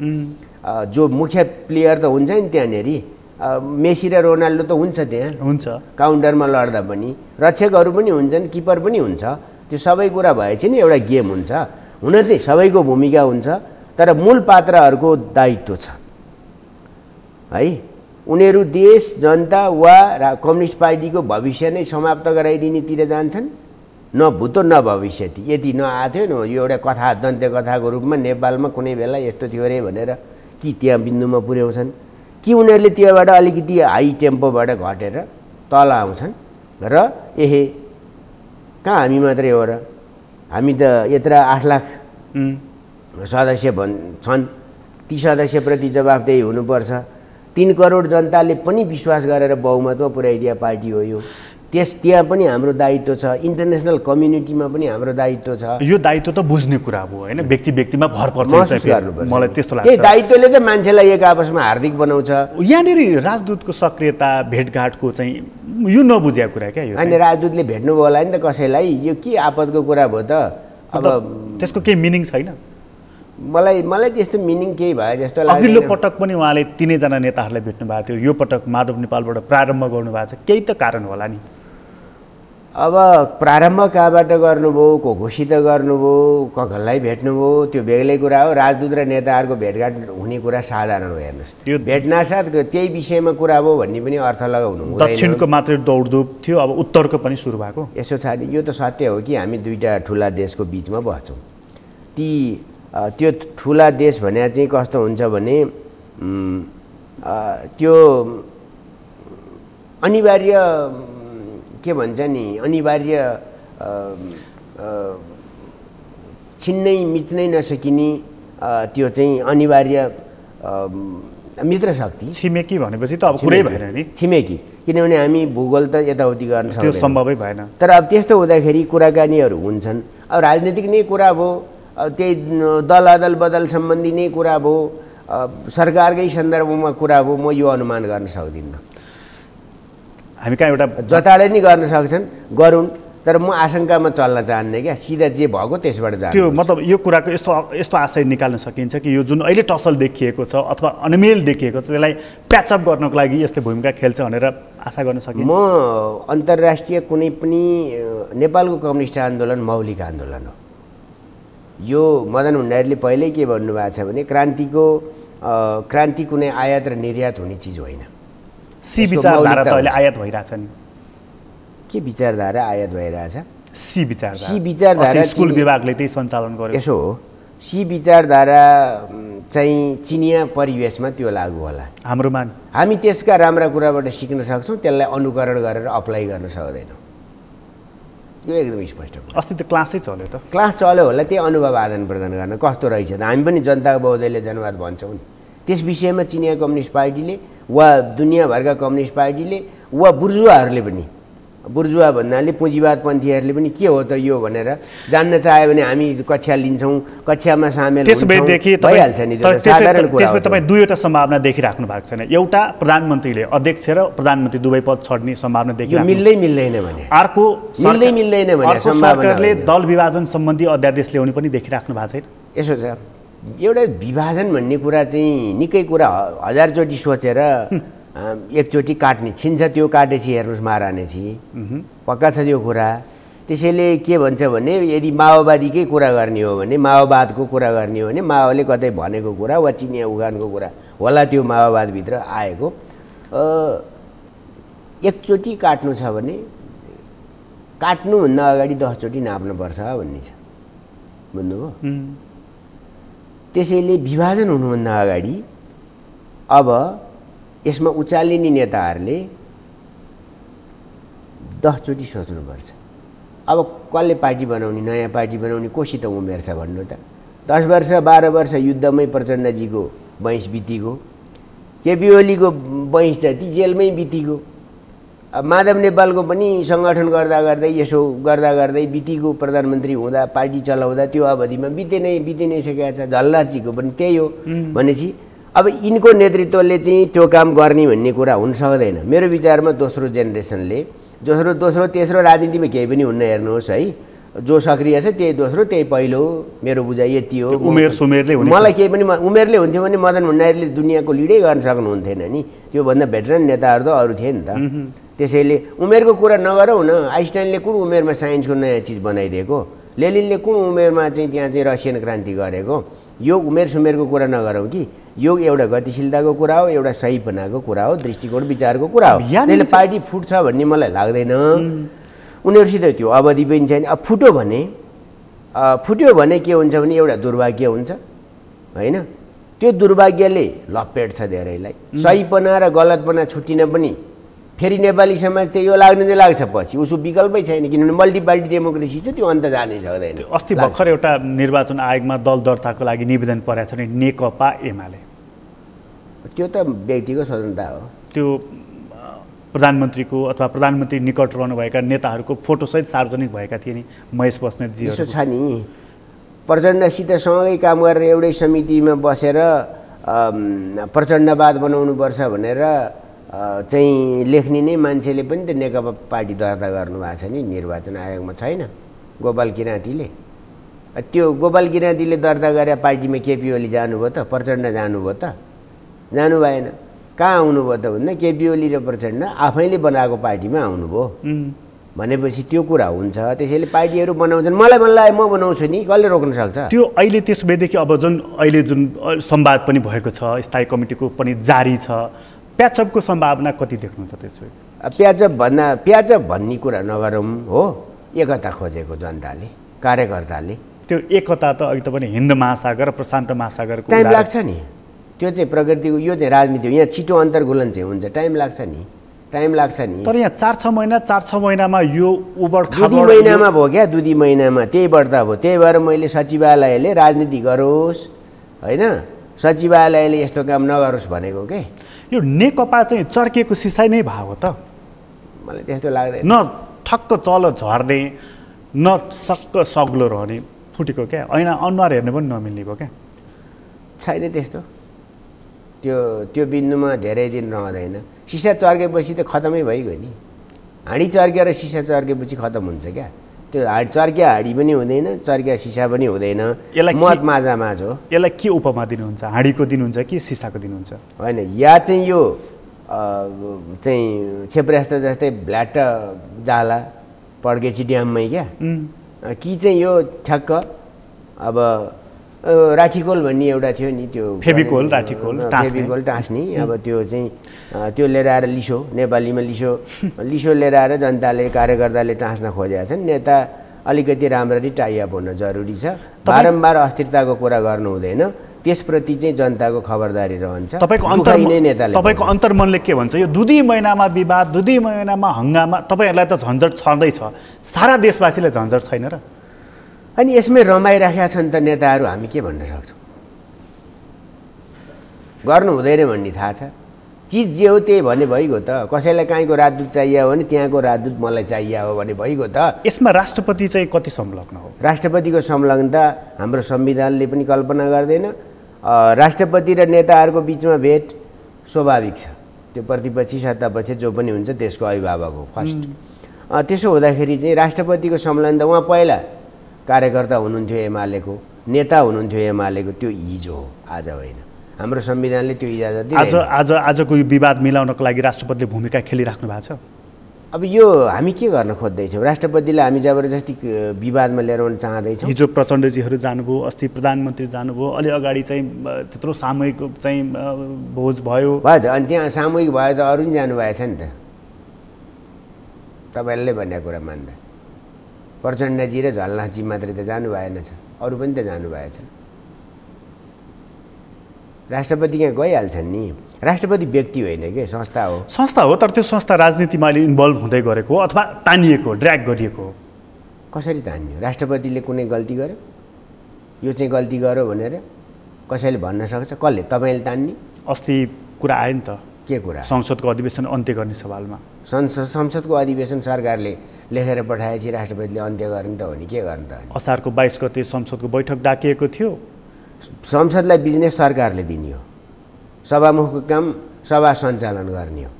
जो मुख्य प्लेयर त हुन्छ नि त्यहाँनेरि, मेसी र रोनाल्डो त हुन्छ त्यहाँ, हुन्छ काउन्टरमा लड्दा पनि, रक्षकहरू पनि हुन्छन्, किपर पनि हुन्छ। त्यो सबै कुरा भएपछि नि एउटा गेम हुन्छ। हुन चाहिँ सबैको भूमिका हुन्छ, तर मूल पात्रहरूको दायित्व छ है। उनीहरू देश, जनता वा कम्युनिस्ट पार्टीको भविष्य नै समाप्त गराइदिनेतिर जान्छन्, न भूतो न भविष्यति। यति नआथ्यो न यो एउटा कथा, दन्त्य कथाको रूपमा नेपालमा कुनै बेला यस्तो थियो अरे भनेर कि त्यहाँ बिन्दुमा पुर्याउँछन्, कि उनीहरूले त्योबाट अलिकति हाई टेम्पोबाट घटेर तल आउँछन् र एहे कहाँ हामी मात्रै हो र, हामी त यत्र 8 लाख सदस्य छन्, ती सदस्यप्रति जवाफदेही हुनुपर्छ। 3 करोड जनताले पनि विश्वास गरेर बहुमतमा पुर्याइदिया पार्टी हो यो। त्यहाँ पनि हाम्रो दायित्व छ, इन्टरनेसनल कम्युनिटीमा पनि हाम्रो दायित्व छ। यो दायित्व त बुझ्ने कुरा हो होइन, व्यक्ति व्यक्तिमा भर पर्छ। मलाई त्यस्तो लाग्छ। त्यही दायित्वले त मान्छेलाई एक आपसमा हार्दिक बनाउँछ। यहाँनिर राजदूतको सक्रियता, भेटघाटको चाहिँ यो नबुझेको कुरा क्या यो। अनि राजदूतले भेट्नु भयो होला नि त कसैलाई, यो के आपतको कुरा भयो त? अब त्यसको केही मिनिङ छैन। मलाई त्यस्तो मिनिङ केही भयो जस्तो लाग्छ। अघिल्लो पटक पनि उहाँले 3 जना नेताहरूलाई भेट्नु भएको थियो, यो पटक माधव नेपालबाट प्रारम्भ गर्नुभएको छ, केही त कारण होला नि। अब प्रारम्भ कहाँबाट गर्नुभयो, घोषित गर्नुभयो, कसलाई भेट्नुभयो, त्यो बेग्लै कुरा हो। राजदूत र नेताहरूको भेटघाट हुने कुरा साधारण हो। हेर्नुहोस्, त्यो भेट्नासाथ त्यही विषयमा कुरा भयो भन्ने पनि अर्थ लगाउनु हुँदैन। दक्षिणको मात्रै दौडधुप थियो, अब उत्तरको पनि सुरु भएको। यसो छ, यो त सत्य हो कि हामी 2टा ठुला देशको बिचमा बस्छौँ। त्यो ठुला देश भने चाहिँ कस्तो हुन्छ भने त्यो अनिवार्य के भन्छ नि, अनिवार्य छिन्नै मिच्नै नसकिने त्यो चाहिँ अनिवार्य मित्र शक्ति। छिमेकी भनेपछि त अब कुरै भएन नि, छिमेकी, किनभने हामी भूगोल त यताउति गर्न सक्दैनौँ, त्यो सम्भवै भएन। तर अब त्यस्तो हुँदाखेरि कुराकानीहरू हुन्छन्। अब राजनीतिक नै कुरा भयो, त्यही दल अदल बदल सम्बन्धी नै कुरा भयो, सरकारकै सन्दर्भमा कुरा भयो, म यो अनुमान गर्न सक्दिनँ। हामी कहाँ एउटा जताले नि गर्न सक्छन्, गरून्, तर म आशंकामा चल्न चाहन्ने क्या, सिधा जे भएको त्यसबाट जानु। त्यो मतलब यो कुराको यस्तो आशय निकाल्न सकिन्छ कि यो जुन अहिले टसल देखिएको छ अथवा अनमेल देखिएको छ, त्यसलाई प्याचअप गर्नको लागि यसले भूमिका खेल्छ भनेर आशा गर्न सकिन्छ। म अन्तर्राष्ट्रिय कुनै पनि नेपालको कम्युनिस्ट आन्दोलन मौलिक आन्दोलन हो। यो मदन भण्डारीले पहिल्यै के भन्नुभएको छ भने क्रान्ति कुनै आयात र निर्यात हुने चिज होइन। सी विचारधारा त अहिले आयात भइरहेछ नि। के विचारधारा आयात भइरहेछ? सी विचारधारा स्कुल विभागले त्यही सञ्चालन गर्यो। यसो हो, सी विचारधारा चाहिँ चिनिया परिवेशमा त्यो लागू होला, हाम्रोमा हामी त्यसका राम्रा कुराबाट सिक्न सक्छौँ, त्यसलाई अनुकरण गरेर अप्लाई गर्न सक्दैनौँ। यो एकदम स्पष्ट हो। अस्ति त क्लासै चल्यो त, क्लास चल्यो होला, त्यही अनुभव आदान प्रदान गर्न कस्तो रहेछ त। हामी पनि जनताको बहुदलीय जनवाद भन्छौँ नि, त्यस विषयमा चिनिया कम्युनिस्ट पार्टीले वा दुनियाँभरका कम्युनिस्ट पार्टीले वा बुर्जुवाहरूले पनि, बुर्जुवा भन्नाले पुँजीवादपन्थीहरूले पनि के हो त यो भनेर जान्न चाह्यो भने हामी कक्षा लिन्छौँ, कक्षामा सामेल भइहाल्छ नि। साधारण कुरा हो। तपाईँ दुईवटा सम्भावना देखिराख्नु भएको छैन। एउटा प्रधानमन्त्रीले अध्यक्ष र प्रधानमन्त्री दुवै पद छोड्ने सम्भावना देखिराख्नु, मिल्दैन भने। अर्को मिल्दैन भने सरकारले दल विभाजन सम्बन्धी अध्यादेश ल्याउने पनि देखिराख्नु भएको छैन। यसो छ, एउटा विभाजन भन्ने कुरा चाहिँ निकै कुरा हजारचोटि सोचेर एकचोटि काट्ने छिन्छ त्यो काटेपछि हेर्नुहोस् महारानीजी पक्का छ त्यो कुरा। त्यसैले के भन्छ भने यदि माओवादीकै कुरा गर्ने हो भने माओवादको कुरा गर्ने हो भने माओले कतै भनेको कुरा वा चिनिया उखानको कुरा होला त्यो माओवादभित्र आएको। एकचोटि काट्नु छ भने काट्नुभन्दा अगाडि 10 चोटि नाप्नुपर्छ भन्ने छ, बुझ्नुभयो? त्यसैले विभाजन हुनुभन्दा अगाडि अब यसमा उचालिने नेताहरूले 10 चोटि सोच्नुपर्छ। अब कसले पार्टी बनाउने, नयाँ पार्टी बनाउने कोसित उमेर छ भन्नु त? 10 वर्ष 12 वर्ष युद्धमै प्रचण्डजीको बैंस बितिगयो, केपी ओलीको बैंस जति जेलमै बितिगयो, अब माधव नेपालको पनि सङ्गठन गर्दा गर्दै यसो गर्दा गर्दै बितिगयो, प्रधानमन्त्री हुँदा पार्टी चलाउँदा त्यो अवधिमा बिते नै सकेको छ। झलनाथजीको पनि त्यही हो भनेपछि अब यिनको नेतृत्वले चाहिँ त्यो काम गर्ने भन्ने कुरा हुन सक्दैन। मेरो विचारमा दोस्रो जेनेरेसनले दोस्रो तेस्रो राजनीतिमा केही पनि हुन्न, हेर्नुहोस् है, जो सक्रिय छ त्यही दोस्रो त्यही पहिलो, मेरो बुझाइ यति हो। उमेर सुमेरले हुने मलाई केही पनि उमेरले हुन्थ्यो भने मदन भण्डारीले दुनियाँको लिडै गर्न सक्नुहुन्थेन नि, त्योभन्दा भेटरन नेताहरू त अरू थिए नि त। त्यसैले उमेरको कुरा नगरौँ न। आइन्स्टाइनले कुन उमेरमा साइन्सको नयाँ चिज बनाइदिएको, लेनिनले कुन उमेरमा चाहिँ त्यहाँ चाहिँ रसियन क्रान्ति गरेको, यो उमेर सुमेरको कुरा नगरौँ कि यो एउटा गतिशीलताको कुरा हो, एउटा सहीपनाको कुरा हो, दृष्टिकोण विचारको कुरा हो। त्यसले पार्टी फुट्छ भन्ने मलाई लाग्दैन। उनीहरूसित त्यो अवधि पनि छैन। अब फुट्यो भने के हुन्छ भने एउटा दुर्भाग्य हुन्छ होइन? त्यो दुर्भाग्यले लपेट्छ धेरैलाई। सहीपना र गलतपना छुट्टिन पनि फेरि नेपाली समाज त्यही यो लाग्नु चाहिँ लाग्छ, पछि उसको विकल्पै छैन, किनभने मल्टिपार्टी डेमोक्रेसी छ, त्यो अन्त जानै सक्दैन। अस्ति भर्खर एउटा निर्वाचन आयोगमा दल दर्ताको लागि निवेदन परेको छ नि नेकपा एमाले, त्यो त व्यक्तिगत स्वतन्त्रता हो। त्यो प्रधानमन्त्रीको अथवा प्रधानमन्त्री निकट रहनुभएका नेताहरूको फोटोसहित सार्वजनिक भएका थिए नि महेश बस्नेतजी। यसो छ नि, प्रचण्डसित सँगै काम गरेर एउटै समितिमा बसेर प्रचण्डवाद बनाउनुपर्छ भनेर चाहिँ लेख्ने नै मान्छेले पनि त नेकपा पार्टी दर्ता गर्नुभएको छ नि निर्वाचन आयोगमा, छैन? गोपाल किराँतीले, त्यो गोपाल किराँतीले दर्ता गरे पार्टीमा केपी ओली जानुभयो त? प्रचण्ड जानुभयो त? जानु भएन। कहाँ आउनुभयो त भन्दा केपी ओली र प्रचण्ड आफैले बनाएको पार्टीमा आउनुभयो भनेपछि त्यो कुरा हुन्छ। त्यसैले पार्टीहरू बनाउँछन्, मलाई मन लाग्यो म बनाउँछु नि, कसले रोक्न सक्छ? त्यो अहिले त्यसो भएदेखि अब अहिले जुन संवाद पनि भएको छ, स्थायी कमिटीको पनि जारी छ, प्याचअपको सम्भावना कति देख्नुहुन्छ त्यसो भए? प्याचअप भन्ने कुरा नगरौँ हो, एकता खोजेको जनताले, कार्यकर्ताले। त्यो एकता त अघि त पनि हिन्द महासागर र प्रशान्त महासागरको टाइम लाग्छ नि, त्यो चाहिँ प्रकृतिको, यो चाहिँ राजनीति हो। यहाँ छिटो अन्तर्गुलन चाहिँ हुन्छ, टाइम लाग्छ नि। तर यहाँ 4-6 महिनामा यो उबड खाबड 2 महिनामा भयो क्या, 2 महिनामा त्यही बढ्ता भयो। त्यही भएर मैले सचिवालयले राजनीति गरोस् होइन, सचिवालयले यस्तो काम नगरोस् भनेको के। यो नेकपा चाहिँ चर्किएको सिसाइ नै भयो त? मलाई त्यस्तो लाग्दैन। न ठक्क तल झर्ने न सक्क सग्लो रहने, फुटेको क्या, ऐना अनुहार हेर्ने पनि नमिल्ने भयो क्या। छैन त्यस्तो, त्यो बिन्दुमा धेरै दिन रहँदैन। सिसा चर्केपछि त खतमै भइगयो नि। हाँडी चर्केर सिसा चर्केपछि खतम हुन्छ क्या। त्यो चर्किया हाँडी पनि हुँदैन, चर्किया सिसा पनि हुँदैन, मत माझामाझ हो। यसलाई के उपमा दिनुहुन्छ? हाँडीको दिनुहुन्छ कि सिसाको दिनुहुन्छ? होइन, या चाहिँ यो चाहिँ छेप्रास्ता जस्तै भ्ल्याट जाला पड्केपछि ड्याममै क्या, कि चाहिँ यो ठ्याक्क अब राठीकोल भन्ने एउटा थियो नि, त्यो फेभिकोल टाँस्ने, अब त्यो चाहिँ त्यो लिएर आएर लिसो, नेपालीमा लिसो लिएर आएर जनताले कार्यकर्ताले टाँस्न खोजेका छन्। नेता अलिकति राम्ररी टाइअप हुन जरुरी छ। बारम्बार अस्थिरताको कुरा गर्नु हुँदैन, त्यसप्रति चाहिँ जनताको खबरदारी रहन्छ। तपाईँको अन्तर्मनले के भन्छ? यो 2 महिनामा विवाद, 2 महिनामा हङ्गामा, तपाईँहरूलाई त झन्झट छँदैछ, सारा देशवासीलाई झन्झट छैन र? अनि यसमै रमाइराखेका छन् त नेताहरू, हामी के भन्न सक्छौँ? गर्नु हुँदैन भन्ने थाहा छ। चिज जे हो त्यही भने भइगयो त। कसैलाई काहीँको राजदूत चाहियो भने त्यहाँको राजदूत मलाई चाहियो हो भने भइगयो त। यसमा राष्ट्रपति चाहिँ कति संलग्न हो? राष्ट्रपतिको संलग्नता हाम्रो संविधानले पनि कल्पना गर्दैन। राष्ट्रपति र नेताहरूको बिचमा भेट स्वाभाविक छ, त्यो प्रतिपक्षी सत्तापक्ष जो पनि हुन्छ त्यसको अभिभावक हो फर्स्ट। त्यसो हुँदाखेरि चाहिँ राष्ट्रपतिको संलग्नता, उहाँ पहिला कार्यकर्ता हुनुहुन्थ्यो एमालेको, नेता हुनुहुन्थ्यो एमालेको, त्यो हिजो हो, आज होइन। हाम्रो संविधानले त्यो इजाजत दिन्छ। आजको यो विवाद मिलाउनको लागि राष्ट्रपतिले भूमिका खेलिराख्नु भएको छ। अब यो हामी के गर्न खोज्दैछौँ? राष्ट्रपतिलाई हामी जबरजस्ती विवादमा लिएर आउन चाहँदैछौँ। हिजो प्रचण्डजीहरू जानुभयो, अस्ति प्रधानमन्त्री जानुभयो, अलि अगाडि चाहिँ त्यत्रो सामूहिक चाहिँ भोज भयो। अनि त्यहाँ सामूहिक भयो त अरू पनि जानुभएछ नि त, तपाईँले भनेको कुरा मान्दा। प्रचण्डजी र झलनाथजी मात्रै त जानु भएन छ, अरू पनि त जानुभएछ। राष्ट्रपति यहाँ गइहाल्छन् नि। राष्ट्रपति व्यक्ति होइन कि संस्था हो। संस्था हो, तर त्यो संस्था राजनीतिमा अहिले इन्भल्भ हुँदै गरेको अथवा तानिएको, ड्र्याग गरिएको। कसरी तान्यो? राष्ट्रपतिले कुनै गल्ती गर्यो, यो चाहिँ गल्ती गर्यो भनेर कसैले भन्न सक्छ? कसले? तपाईँले तान्ने? अस्ति कुरा आयो नि त, के कुरा? संसदको अधिवेशन अन्त्य गर्ने सवालमा। संसदको अधिवेशन सरकारले लेखेर पठाएपछि राष्ट्रपतिले अन्त्य गर्ने त हो नि, के गर्ने त? असारको 22 गते संसदको बैठक डाकिएको थियो। संसदलाई बिजनेस सरकारले दिने हो, सभामुखको काम सभा सञ्चालन गर्ने हो।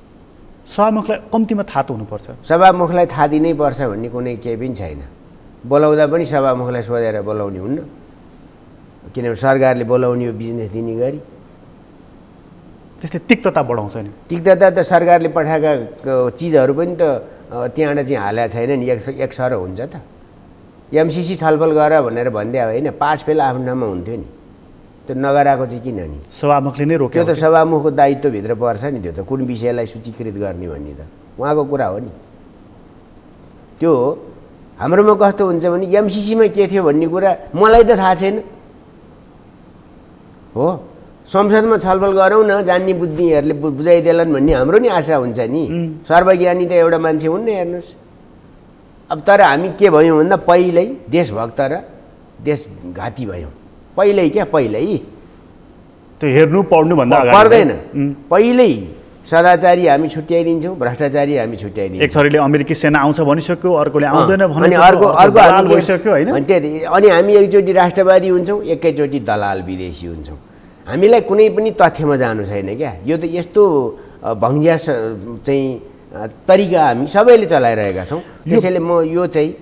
सभामुखलाई कम्तीमा थाहा त हुनुपर्छ। सभामुखलाई थाहा दिनै पर्छ भन्ने कुनै केही पनि छैन। बोलाउँदा पनि सभामुखलाई सोधेर बोलाउने हुन्न, किनभने सरकारले बोलाउने हो बिजनेस दिने गरी। त्यसले तिक्तता बढाउँछ नि। तिक्तता त सरकारले पठाएका चिजहरू पनि त त्यहाँबाट चाहिँ हालेको छैन नि, एक सर हुन्छ त। एमसिसी छलफल गर भनेर भन्दै होइन, पास फेल आफ्नो ठाउँमा हुन्थ्यो नि, त्यो नगराएको चाहिँ किन नि? सभामुखले नै रोक्यो। त्यो त सभामुखको दायित्वभित्र पर्छ नि, त्यो त कुन विषयलाई सूचीकृत गर्ने भन्ने त उहाँको कुरा हो नि। त्यो हाम्रोमा कस्तो हुन्छ भने एमसिसीमा के थियो भन्ने कुरा मलाई त थाहा छैन हो। संसदमा छलफल गरौँ न, जान्ने बुझ्नेहरूले बुझाइदेलान् भन्ने हाम्रो नि आशा हुन्छ नि। सर्वज्ञानी त एउटा मान्छे हुन्न, हेर्नुहोस्। अब तर हामी के भयौँ भन्दा पहिल्यै देशभक्त र देशघाती भयौँ। पहिल्यै क्या, पहिल्यै त्यो हेर्नु पढ्नु भन्दा पर्दैन। पहिल्यै सदाचारी हामी छुट्याइदिन्छौँ, भ्रष्टाचारी हामी छुट्याइदिन्छौँ। एक थरीले अमेरिकी सेना आउँछ भनिसक्यो, अर्कोले आउँदैन भने अर्को दलाल भइसक्यो होइन। अनि हामी एकचोटि राष्ट्रवादी हुन्छौँ, एकैचोटि दलाल विदेशी हुन्छौँ। हामीलाई कुनै पनि तथ्यमा जानु छैन क्या। यो त यस्तो भङ्ग्या चाहिँ तरिका हामी सबैले चलाइरहेका छौँ। त्यसैले म यो चाहिँ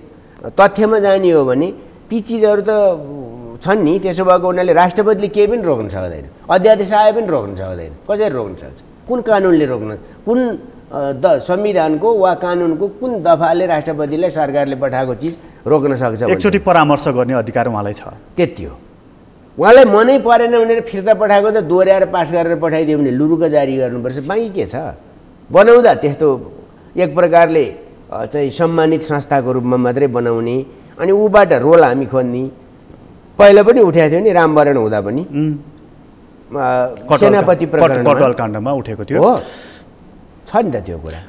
तथ्यमा जाने हो भने ती चिजहरू त छन् नि। त्यसो भएको हुनाले राष्ट्रपतिले केही पनि रोक्न सक्दैन, अध्यादेश आए पनि रोक्न सक्दैन। कसरी रोक्न सक्छ? कुन कानुनले रोक्न, कुन संविधानको वा कानुनको कुन दफाले राष्ट्रपतिलाई सरकारले पठाएको चिज रोक्न सक्छ? एकचोटि परामर्श गर्ने अधिकार उहाँलाई छ, त्यति हो। उहाँलाई मनै परेन भनेर फिर्ता पठाएको त दोहोऱ्याएर पास गरेर पठाइदियो भने लुरुक जारी गर्नुपर्छ, बाँकी के छ? बनाउँदा त्यस्तो एक प्रकारले चाहिँ सम्मानित संस्थाको रूपमा मात्रै बनाउने, अनि ऊबाट रोल हामी खोज्ने। पहिला पनि उठाएको थियो नि, रामवरण हुँदा पनि सेनापति कटवाल काण्डमा उठेको थियो हो, छ नि त त्यो कुरा।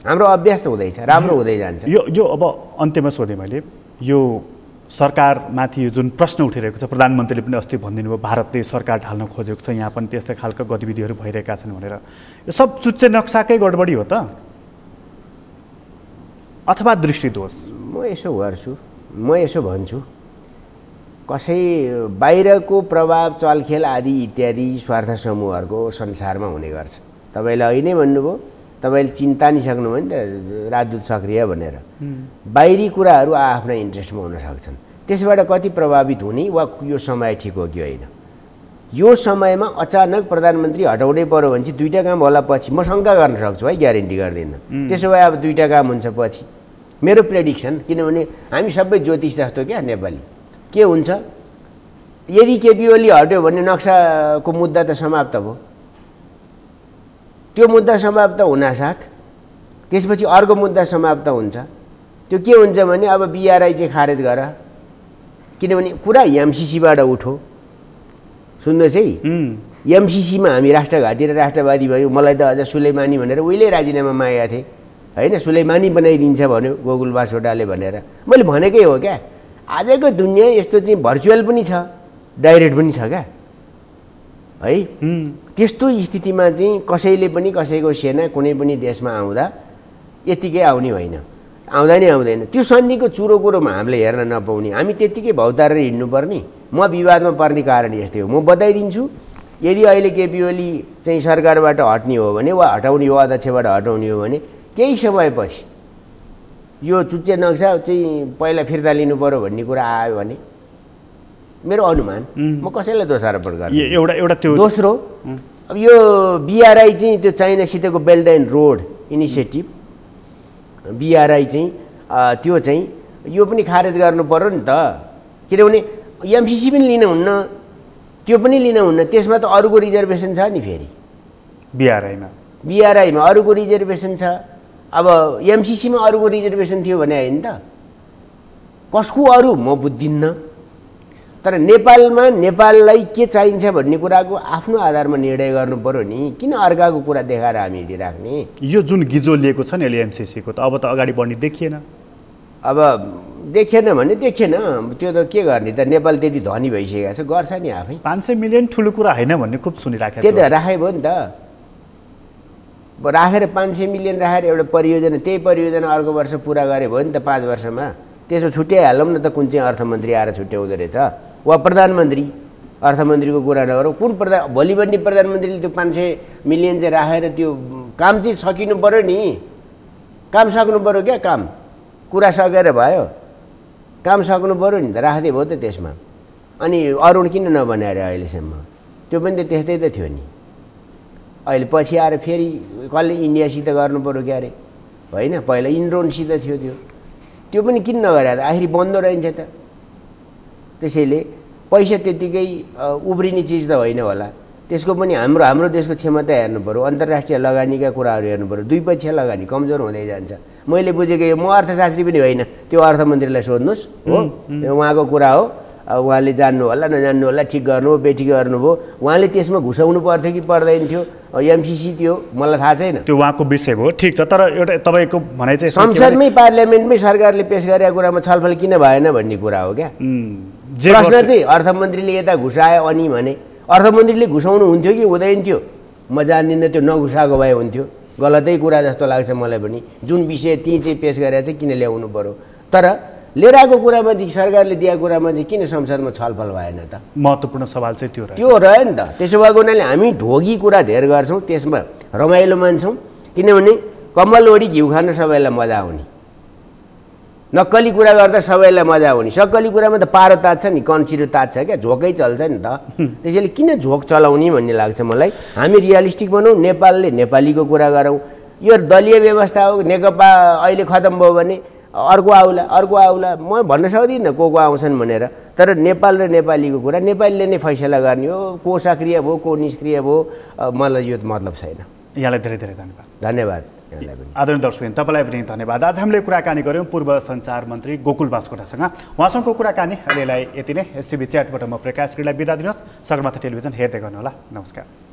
हाम्रो अभ्यास हुँदैछ, राम्रो हुँदै जान्छ। यो अब अन्त्यमा सोधेँ मैले, यो सरकारमाथि यो जुन प्रश्न उठिरहेको छ, प्रधानमन्त्रीले पनि अस्ति भनिदिनु भयो भारतले सरकार ढाल्न खोजेको छ, यहाँ पनि त्यस्तै खालको गतिविधिहरू भइरहेका छन् भनेर। यो सब चुच्चे नक्साकै गडबडी हो त अथवा दृष्टिदोष? म यसो भन्छु, कसै बाहिरको प्रभाव, चलखेल आदि इत्यादि स्वार्थ समूहहरूको संसारमा हुने गर्छ। तपाईँले अहिले नै भन्नुभयो, तपाईँले चिन्ता नि सक्नुभयो नि त राजदूत सक्रिय भनेर। बाहिरी कुराहरू आफ्ना इन्ट्रेस्टमा हुन सक्छन्, त्यसबाट कति प्रभावित हुने वा यो समय ठिक हो कि होइन। यो समयमा अचानक प्रधानमन्त्री हटाउनै पर्यो भने चाहिँ दुईवटा काम होला पछि, म शङ्का गर्न सक्छु है, ग्यारेन्टी गर्दिनँ। त्यसो भए अब दुईवटा काम हुन्छ पछि, मेरो प्रेडिक्सन। किनभने हामी सबै ज्योतिष जस्तो क्या नेपाली। के हुन्छ, यदि केपी ओली हट्यो भने नक्साको मुद्दा त समाप्त भयो। त्यो मुद्दा समाप्त हुनासाथ त्यसपछि अर्को मुद्दा समाप्त हुन्छ। त्यो के हुन्छ भने अब बिआरआई चाहिँ खारेज गर, किनभने कुरा एमसिसीबाट उठो। सुन्नुहोस् है, एमसिसीमा हामी राष्ट्रघाती र राष्ट्रवादी भयौँ। मलाई त अझ सुलेमानी भनेर उहिले राजीनामा मागेका थिएँ होइन, सुलेमानी बनाइदिन्छ भन्यो गोकुल बासोटाले भनेर। मैले भनेकै हो क्या। आजको दुनियाँ यस्तो चाहिँ भर्चुअल पनि छ, डाइरेक्ट पनि छ क्या है। त्यस्तो स्थितिमा चाहिँ कसैले पनि कसैको सेना कुनै पनि देशमा आउँदा यत्तिकै आउने होइन, आउँदा नै आउँदैन। त्यो सन्धिको चुरो कुरोमा हामीले हेर्न नपाउने, हामी त्यत्तिकै भौतारेर हिँड्नुपर्ने। म विवादमा पर्ने कारण यस्तै हो। म बताइदिन्छु, यदि अहिले केपी ओली चाहिँ सरकारबाट हट्ने हो भने वा हटाउने हो, अध्यक्षबाट हटाउने हो भने केही समयपछि यो चुच्चे नक्सा चाहिँ पहिला फिर्ता लिनु पर्यो भन्ने कुरा आयो भने मेरो अनुमान म कसैलाई दोषारोपण गर्छु। एउटा त्यो दोस्रो अब यो BRI चाहिँ त्यो चाइनासितको belt and road initiative BRI चाहिँ त्यो चाहिँ यो पनि खारेज गर्नु पर्यो नि त, किनभने MCC पनि लिन हुन्न, त्यो पनि लिन हुन्न, त्यसमा त अरूको रिजर्भेसन छ नि, फेरि BRI मा अरूको रिजर्भेसन छ। अब MCC मा अरूको रिजर्भेसन थियो भने होइन त, कसको अरू म बुझ्दिन्न। तर नेपालमा नेपाललाई के चाहिन्छ भन्ने कुराको आफ्नो आधारमा निर्णय गर्नु पर्यो नि, किन अर्काको कुरा देखाएर हामी हिँडिराख्ने। यो जुन गिजो लिएको छ नि अहिले MCC को त अब त अगाडि बढ्ने देखिएन। अब देखेन भने देखेन, त्यो त के गर्ने त, नेपाल त्यति धनी भइसकेको छ, गर्छ नि आफै। 500 मिलियन ठुलो कुरा होइन भन्ने खुब सुनिराखेको छ। त्यो त राखे भयो नि त, राखेर 500 मिलियन राखेर एउटा परियोजना, त्यही परियोजना अर्को वर्ष पुरा गरे भयो नि त 5 वर्षमा। त्यसमा छुट्याइहालौँ न त, कुन चाहिँ अर्थमन्त्री आएर छुट्याउँदो रहेछ, वा प्रधानमन्त्री। अर्थमन्त्रीको कुरा नगरौँ, कुन भोलि बन्ने प्रधानमन्त्रीले त्यो 500 मिलियन चाहिँ राखेर त्यो काम चाहिँ सकिनु पर्यो नि, काम सक्नु पर्यो क्या, काम कुरा सकेर भयो, काम सक्नु पर्यो नि त, राख्दै भयो त त्यसमा। अनि अरुण किन नबनाएर अहिलेसम्म, त्यो पनि त त्यस्तै त थियो नि। अहिले पछि आएर फेरि कसले इन्डियासित गर्नु पर्यो क्यारे, होइन पहिला इन्ड्रोनसित थियो त्यो पनि किन नगरे त, आखिर बन्द रहन्छ त। त्यसैले पैसा त्यतिकै उब्रिने चिज त होइन होला, त्यसको पनि हाम्रो देशको क्षमता हेर्नु पर्यो, अन्तर्राष्ट्रिय लगानीका कुराहरू हेर्नु पर्यो। दुई पक्ष लगानी कमजोर हुँदै जान्छ। मैले बुझेको यो, म अर्थशास्त्री पनि होइन, त्यो अर्थमन्त्रीलाई सोध्नुहोस् हो, उहाँको कुरा हो, उहाँले जान्नु होला नजान्नु होला, ठिक गर्नु हो बेठी गर्नुभयो, उहाँले त्यसमा घुसाउनु पर्थ्यो कि पर्दैन थियो, MCC त्यो मलाई थाहा छैन, त्यो उहाँको विषय हो, ठिक छ। तर एउटा तपाईँको भनाइ चाहिँ संसदमै पार्लियामेन्टमै सरकारले पेश गरेको कुरामा छलफल किन भएन भन्ने कुरा हो क्या। प्रश्न चाहिँ अर्थमन्त्रीले यता घुसायो अनि भने अर्थमन्त्रीले घुसाउनु हुन्थ्यो कि हुँदैन थियो, म जान्दिनँ, त्यो नघुसाएको भए हुन्थ्यो, गलतै कुरा जस्तो लाग्छ मलाई पनि। जुन विषय त्यहीँ चाहिँ पेश गरेर चाहिँ किन ल्याउनु पर्यो, तर लिएर आएको कुरामा चाहिँ सरकारले दिएको कुरामा चाहिँ किन संसदमा छलफल भएन त। महत्त्वपूर्ण सवाल चाहिँ त्यो रह्यो नि त। त्यसो भएको हुनाले हामी ढोगी कुरा धेर गर्छौँ, त्यसमा रमाइलो मान्छौँ, किनभने कम्बल ओढी घिउ खान सबैलाई मजा आउने, नक्कली कुरा गर्दा सबैलाई मजा आउने। सक्कली कुरामा त पारो तात्छ नि, कन्सिडर तात्छ क्या, झोकै चल्छ नि त। त्यसैले किन झोक चलाउने भन्ने लाग्छ मलाई। हामी रियलिस्टिक बनाउँ, नेपालले नेपालीको कुरा गरौँ। यो दलीय व्यवस्था हो, नेकपा अहिले खतम भयो भने अर्को आउला म भन्न सक्दिनँ को आउँछन् भनेर, तर नेपाल र नेपालीको कुरा नेपालीले नै फैसला गर्ने हो। को सक्रिय भयो को निष्क्रिय भयो मलाई यो मतलब छैन। यहाँलाई धेरै धेरै धन्यवाद। धन्यवाद आदरणीय दर्शकबिन, तपाईँलाई पनि धन्यवाद। आज हामीले कुराकानी गऱ्यौँ पूर्व सञ्चार मन्त्री गोकुल बास्कोटासँग। उहाँसँगको कुराकानी अहिलेलाई यति नै। एसटिभी च्याटबाट म प्रकाश गिरीलाई बिदा दिनुहोस्। सगरमाथा टेलिभिजन हेर्दै गर्नुहोला। नमस्कार।